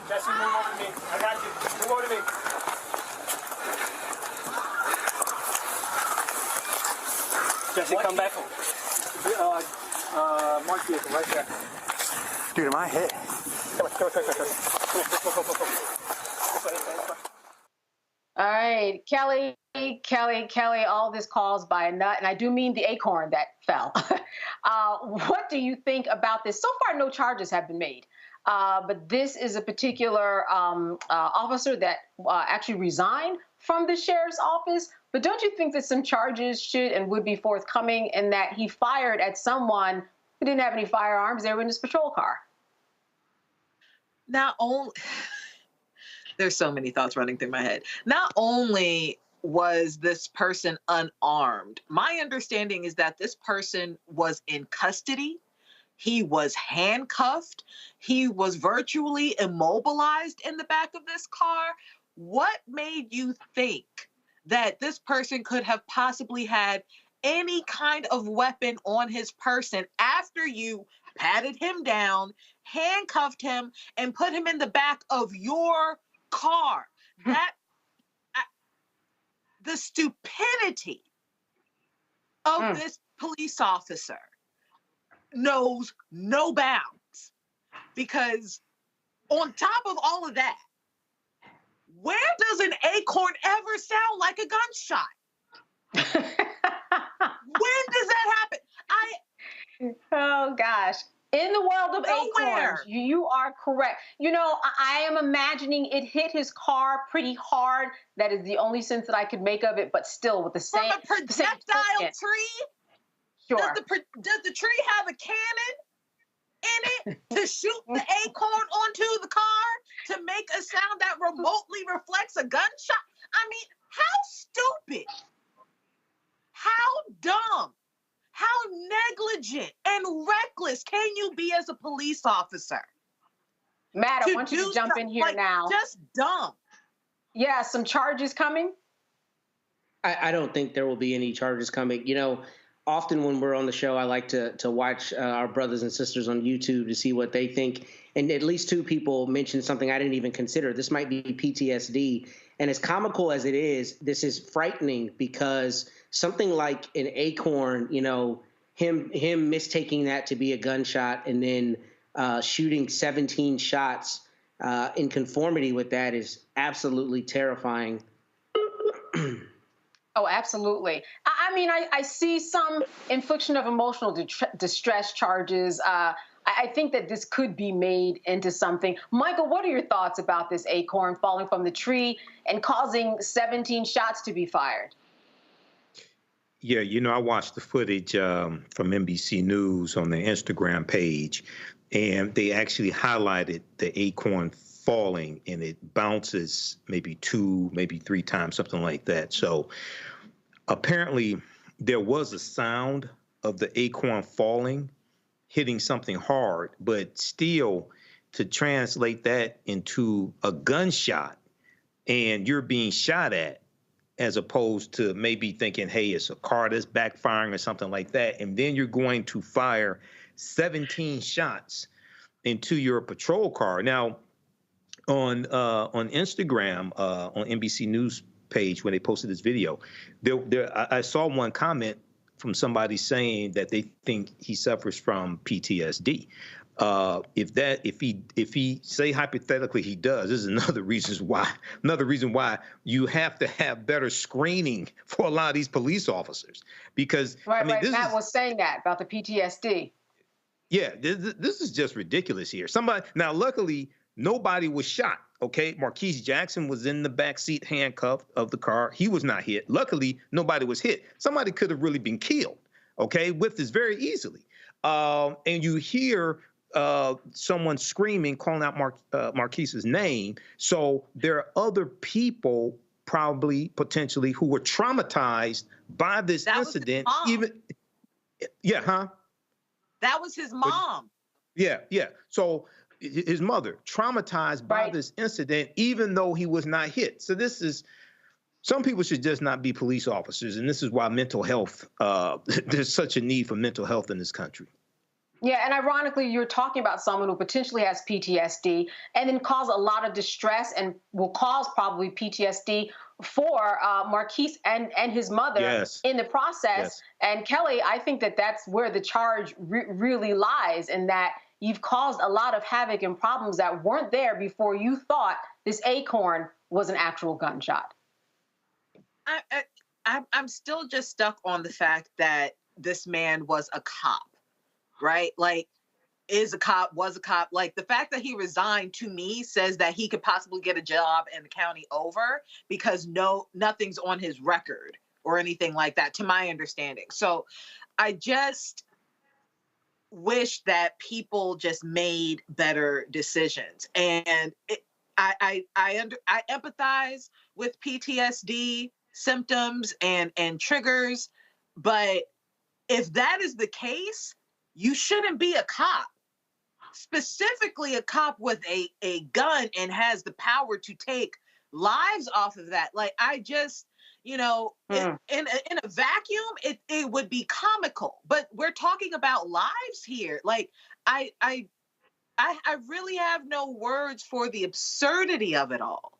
Jesse, move over to me. I got you. Move over to me. Jesse, come back. Marked vehicle right there. Dude, am I hit? Come on. All right, Kelly, all this caused by a nut, and I do mean the acorn that fell. What do you think about this? So far, no charges have been made, but this is a particular officer that actually resigned from the sheriff's office. But don't you think that some charges should and would be forthcoming, in that he fired at someone who didn't have any firearms? They were in his patrol car. Not only... There's so many thoughts running through my head. Not only was this person unarmed, my understanding is that this person was in custody. He was handcuffed. He was virtually immobilized in the back of this car. What made you think that this person could have possibly had any kind of weapon on his person after you patted him down, handcuffed him, and put him in the back of your car? That the stupidity of this police officer knows no bounds, because on top of all of that, where does an acorn ever sound like a gunshot? When does that happen? Oh gosh. In the world of acorns, you are correct. You know, I am imagining it hit his car pretty hard. That is the only sense that I could make of it, but still with the same... From a projectile tree? Sure. Does the tree have a cannon in it to shoot the acorn onto the car to make a sound that remotely reflects a gunshot? I mean, how stupid, how dumb, how negligent and reckless can you be as a police officer? Matt, I want you to jump in here now. Just dumb. Yeah, some charges coming? I don't think there will be any charges coming. You know, often when we're on the show, I like to watch our brothers and sisters on YouTube to see what they think. And at least two people mentioned something I didn't even consider. This might be PTSD. And as comical as it is, this is frightening, because something like an acorn, you know, him mistaking that to be a gunshot and then shooting 17 shots in conformity with that is absolutely terrifying. Oh, absolutely. I mean, I see some infliction of emotional distress charges. I think that this could be made into something. Michael, what are your thoughts about this acorn falling from the tree and causing 17 shots to be fired? Yeah, you know, I watched the footage from NBC News on their Instagram page, and they actually highlighted the acorn falling, and it bounces maybe 2, maybe 3 times, something like that. So apparently there was a sound of the acorn falling, hitting something hard, but still to translate that into a gunshot and you're being shot at, as opposed to maybe thinking, hey, it's a car that's backfiring or something like that, and then you're going to fire 17 shots into your patrol car. Now, on Instagram, on NBC News page, when they posted this video, I saw one comment from somebody saying that they think he suffers from PTSD. If he say hypothetically he does, this is another reason why you have to have better screening for a lot of these police officers, because Matt was saying that about the PTSD. Yeah, this is just ridiculous here. Now, luckily, nobody was shot. Okay, Marquise Jackson was in the back seat, handcuffed of the car. He was not hit. Luckily, nobody was hit. Somebody could have really been killed. Okay, with this very easily. And you hear someone screaming, calling out Marquise's name. So there are other people probably potentially who were traumatized by this incident. That was his mom. Yeah. So his mother traumatized by this incident, even though he was not hit. So some people should just not be police officers. And this is why mental health, there's such a need for mental health in this country. Yeah, and ironically, you're talking about someone who potentially has PTSD and then cause a lot of distress and will cause probably PTSD for Marquise and his mother in the process. And Kelly, I think that that's where the charge really lies, in that you've caused a lot of havoc and problems that weren't there before you thought this Acorn was an actual gunshot. I'm still just stuck on the fact that this man was a cop. Right? Like, is a cop, was a cop. Like, the fact that he resigned, to me, says that he could possibly get a job in the county over, because nothing's on his record or anything like that, to my understanding. So I just wish that people just made better decisions. And I empathize with PTSD symptoms and triggers, but if that is the case, you shouldn't be a cop, specifically a cop with a gun and has the power to take lives off of that. Like, I just, in a vacuum, it would be comical, but we're talking about lives here. Like, I really have no words for the absurdity of it all.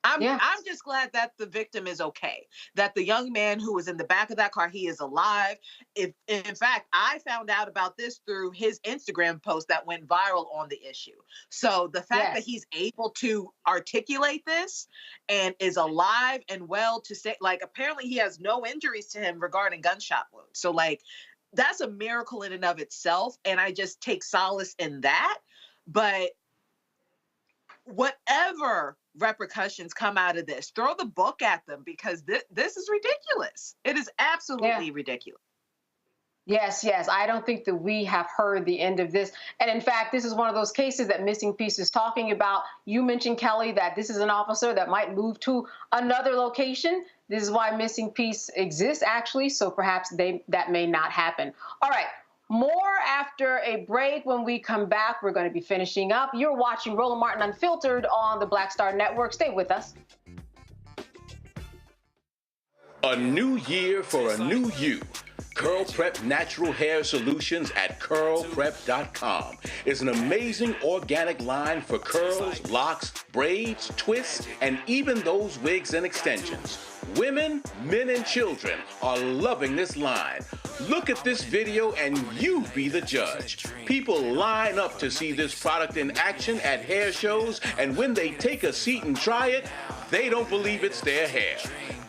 I'm just glad that the victim is okay, that the young man who was in the back of that car, he is alive. In fact, I found out about this through his Instagram post that went viral on the issue. So the fact that he's able to articulate this and is alive and well to say, like, apparently he has no injuries to him regarding gunshot wounds. So, like, that's a miracle in and of itself. And I just take solace in that. But whatever repercussions come out of this, throw the book at them, because this is ridiculous. It is absolutely ridiculous. Yes. I don't think that we have heard the end of this. And in fact, this is one of those cases that Missing Piece is talking about. You mentioned, Kelly, that this is an officer that might move to another location. This is why Missing Piece exists, actually. So perhaps that may not happen. All right. More after a break. When we come back, we're going to be finishing up. You're watching Roland Martin Unfiltered on the Black Star Network. Stay with us. A new year for a new you. Curl Prep Natural Hair Solutions at curlprep.com is an amazing organic line for curls, locks, braids, twists, and even those wigs and extensions. Women, men, and children are loving this line. Look at this video and you be the judge. People line up to see this product in action at hair shows, and when they take a seat and try it, they don't believe it's their hair.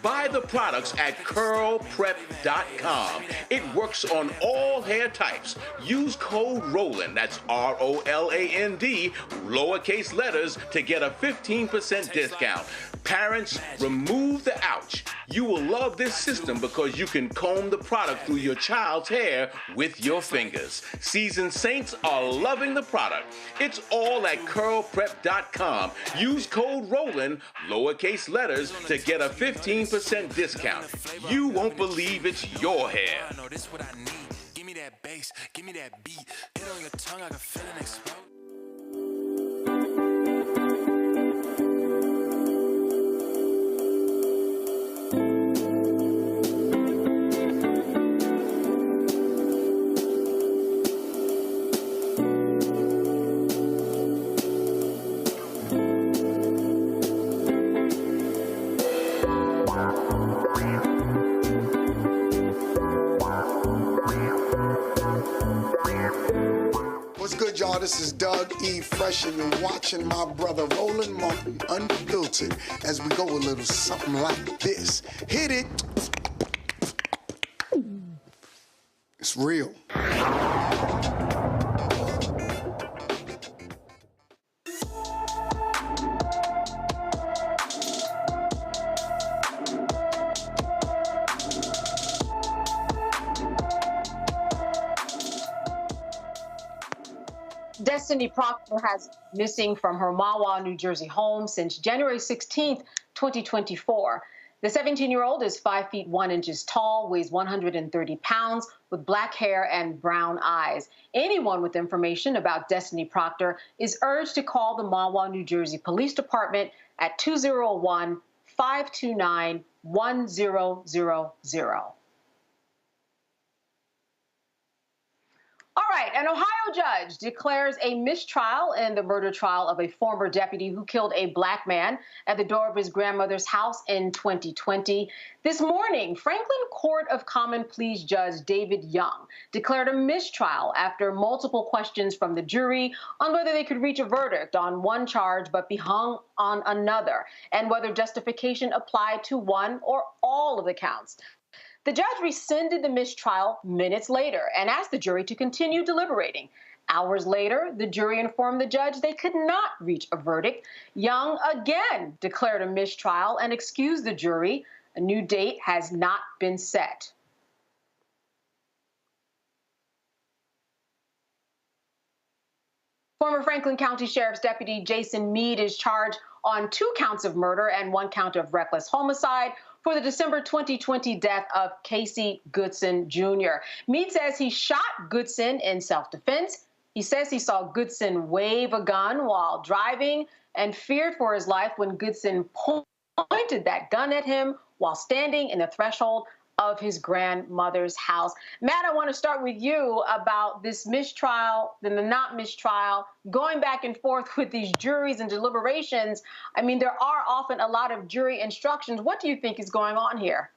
Buy the products at curlprep.com. It works on all hair types. Use code ROLAND, that's ROLAND, lowercase letters, to get a 15% discount. Parents, remove the ouch. You will love this system because you can comb the product through your child's hair with your fingers. Seasoned saints are loving the product. It's all at curlprep.com. Use code ROLAND, lowercase letters, to get a 15% discount. You won't believe it's your hair. Give me that bass, give me that beat. Get on your tongue, I can feel it explode. What's good, y'all? This is Doug E. Fresh, and you're watching my brother Roland Martin Unfiltered as we go a little something like this. Hit it. It's real. Destiny Proctor has been missing from her Mahwah, New Jersey home since January 16th, 2024. The 17-year-old is 5 feet 1 inches tall, weighs 130 pounds, with black hair and brown eyes. Anyone with information about Destiny Proctor is urged to call the Mahwah, New Jersey Police Department at 201-529-1000. All right, an Ohio judge declares a mistrial in the murder trial of a former deputy who killed a black man at the door of his grandmother's house in 2020. This morning, Franklin Court of Common Pleas Judge David Young declared a mistrial after multiple questions from the jury on whether they could reach a verdict on one charge but be hung on another, and whether justification applied to one or all of the counts. The judge rescinded the mistrial minutes later and asked the jury to continue deliberating. Hours later, the jury informed the judge they could not reach a verdict. Young again declared a mistrial and excused the jury. A new date has not been set. Former Franklin County Sheriff's Deputy Jason Meade is charged on 2 counts of murder and 1 count of reckless homicide for the December 2020 death of Casey Goodson Jr. Meade says he shot Goodson in self-defense. He says he saw Goodson wave a gun while driving and feared for his life when Goodson pointed that gun at him while standing in the threshold of his grandmother's house. Matt, I want to start with you about this mistrial, then the not mistrial, going back and forth with these juries and deliberations. I mean, there are often a lot of jury instructions. What do you think is going on here?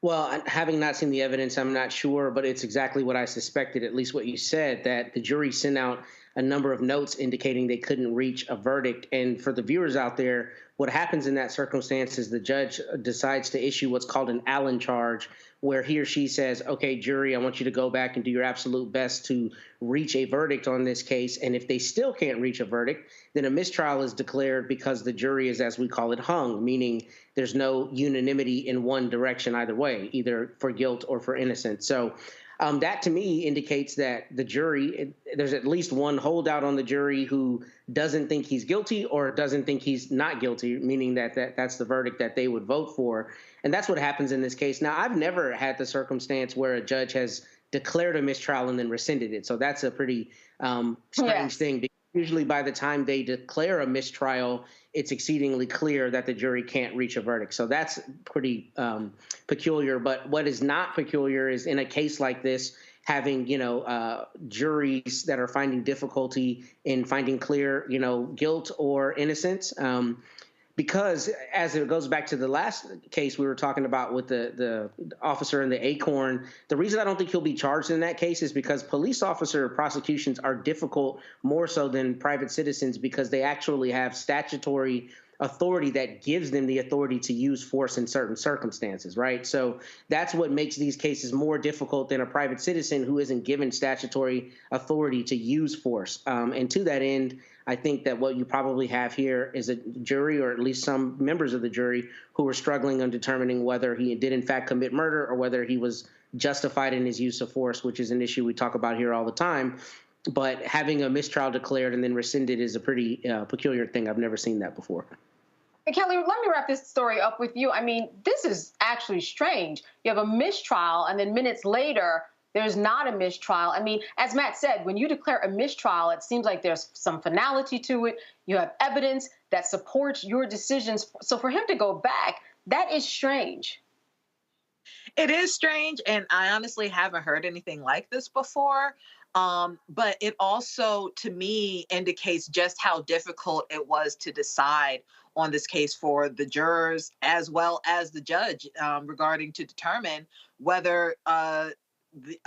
Well, having not seen the evidence, I'm not sure, but it's exactly what I suspected, at least what you said, that the jury sent out a number of notes indicating they couldn't reach a verdict. And for the viewers out there, what happens in that circumstance is the judge decides to issue what's called an Allen charge, where he or she says, okay, jury, I want you to go back and do your absolute best to reach a verdict on this case. And if they still can't reach a verdict, then a mistrial is declared because the jury is, as we call it, hung, meaning there's no unanimity in one direction either way, either for guilt or for innocence. So that to me indicates that the jury, there's at least one holdout on the jury who doesn't think he's guilty or doesn't think he's not guilty, meaning that's the verdict that they would vote for. And that's what happens in this case. Now, I've never had the circumstance where a judge has declared a mistrial and then rescinded it. So that's a pretty strange thing. Because usually by the time they declare a mistrial, it's exceedingly clear that the jury can't reach a verdict. So that's pretty peculiar. But what is not peculiar is in a case like this, having, juries that are finding difficulty in finding clear, guilt or innocence. Because as it goes back to the last case we were talking about with the officer in the Acorn, the reason I don't think he'll be charged in that case is because police officer prosecutions are difficult more so than private citizens because they actually have statutory authority that gives them the authority to use force in certain circumstances, right? So that's what makes these cases more difficult than a private citizen who isn't given statutory authority to use force. And to that end, I think that what you probably have here is a jury, or at least some members of the jury, who are struggling on determining whether he did in fact commit murder or whether he was justified in his use of force, which is an issue we talk about here all the time. But having a mistrial declared and then rescinded is a pretty peculiar thing. I've never seen that before. Hey, Kelly, let me wrap this story up with you. I mean, this is actually strange. You have a mistrial, and then minutes later, there's not a mistrial. I mean, as Matt said, when you declare a mistrial, it seems like there's some finality to it. You have evidence that supports your decisions. So for him to go back, that is strange. It is strange, and I honestly haven't heard anything like this before. But it also, to me, indicates just how difficult it was to decide on this case for the jurors as well as the judge regarding to determine whether,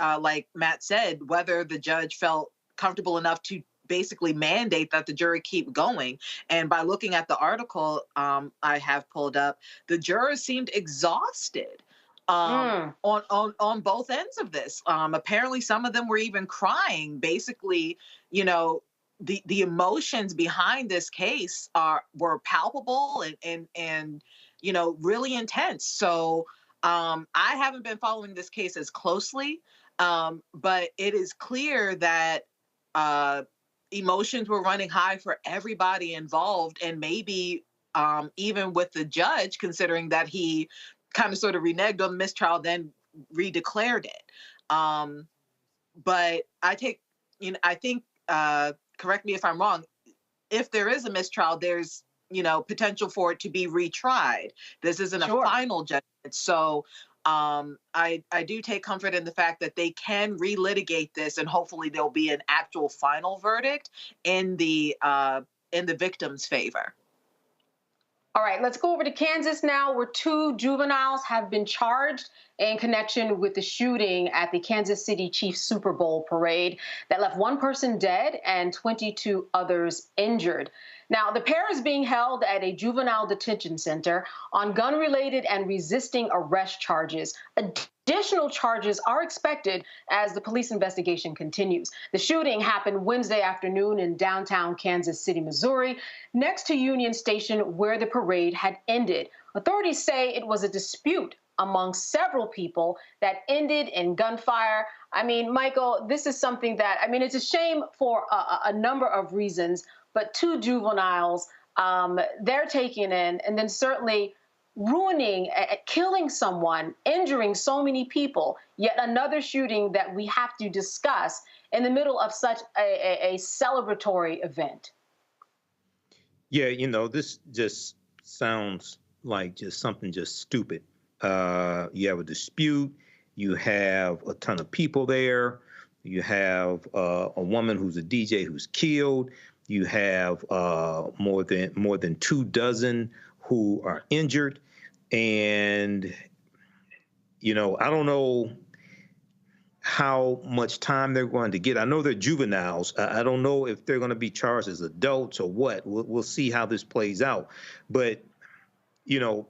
like Matt said, whether the judge felt comfortable enough to basically mandate that the jury keep going. And by looking at the article I have pulled up, the jurors seemed exhausted. On both ends of this. Apparently some of them were even crying. Basically, the emotions behind this case were palpable and really intense. So I haven't been following this case as closely, but it is clear that emotions were running high for everybody involved, and maybe even with the judge, considering that he kind of sort of reneged on the mistrial, then redeclared it. But I think, correct me if I'm wrong, if there is a mistrial, there's, potential for it to be retried. This isn't a final judgment. So I do take comfort in the fact that they can relitigate this, and hopefully there'll be an actual final verdict in the victim's favor. All right, let's go over to Kansas now, where 2 juveniles have been charged in connection with the shooting at the Kansas City Chiefs Super Bowl parade that left 1 person dead and 22 others injured. Now, the pair is being held at a juvenile detention center on gun-related and resisting arrest charges. Additional charges are expected as the police investigation continues. The shooting happened Wednesday afternoon in downtown Kansas City, Missouri, next to Union Station, where the parade had ended. Authorities say it was a dispute among several people that ended in gunfire. I mean, Michael, this is something that, I mean, it's a shame for a number of reasons, but 2 juveniles, they're taken in, and then certainly ruining, killing someone, injuring so many people, yet another shooting that we have to discuss in the middle of such a celebratory event. Yeah, you know, this just sounds like just something just stupid. You have a dispute, you have a ton of people there, you have a woman who's a DJ who's killed, you have more than 2 dozen who are injured. And, you know, I don't know how much time they're going to get. I know they're juveniles. I don't know if they're going to be charged as adults or what. We'll see how this plays out. But, you know,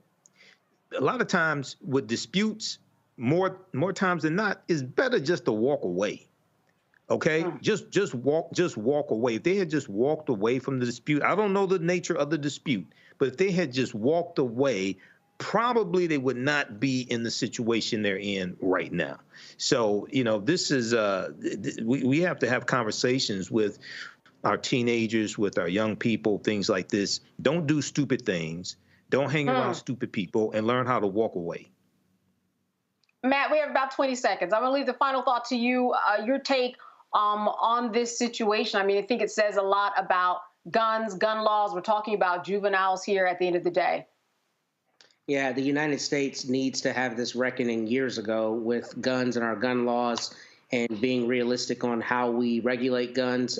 a lot of times with disputes, more times than not, it's better just to walk away. Okay, just walk away. If they had just walked away from the dispute, I don't know the nature of the dispute, but if they had just walked away, probably they would not be in the situation they're in right now. So, you know, this is we have to have conversations with our teenagers, with our young people, things like this. Don't do stupid things. Don't hang around stupid people, and learn how to walk away. Matt, we have about 20 seconds. I'm going to leave the final thought to you. Your take on this situation. I mean, I think it says a lot about guns, gun laws. We're talking about juveniles here at the end of the day. Yeah, the United States needs to have this reckoning years ago with guns and our gun laws and being realistic on how we regulate guns.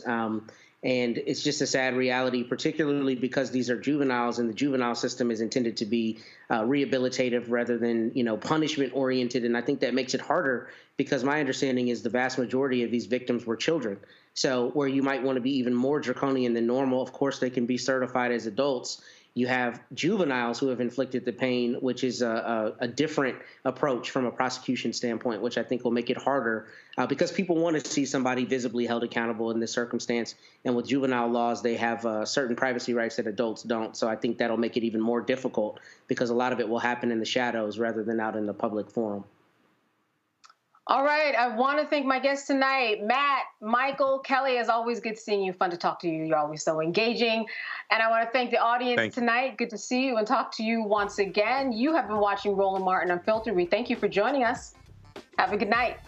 And it's just a sad reality, particularly because these are juveniles, and the juvenile system is intended to be rehabilitative rather than, you know, punishment oriented. And I think that makes it harder because my understanding is the vast majority of these victims were children. So where you might want to be even more draconian than normal, of course, they can be certified as adults. You have juveniles who have inflicted the pain, which is a different approach from a prosecution standpoint, which I think will make it harder because people want to see somebody visibly held accountable in this circumstance. And with juvenile laws, they have certain privacy rights that adults don't. So I think that'll make it even more difficult because a lot of it will happen in the shadows rather than out in the public forum. All right. I want to thank my guests tonight, Matt, Michael, Kelly. As always, good seeing you. Fun to talk to you. You're always so engaging. And I want to thank the audience tonight. Good to see you and talk to you once again. You have been watching Roland Martin Unfiltered. We thank you for joining us. Have a good night.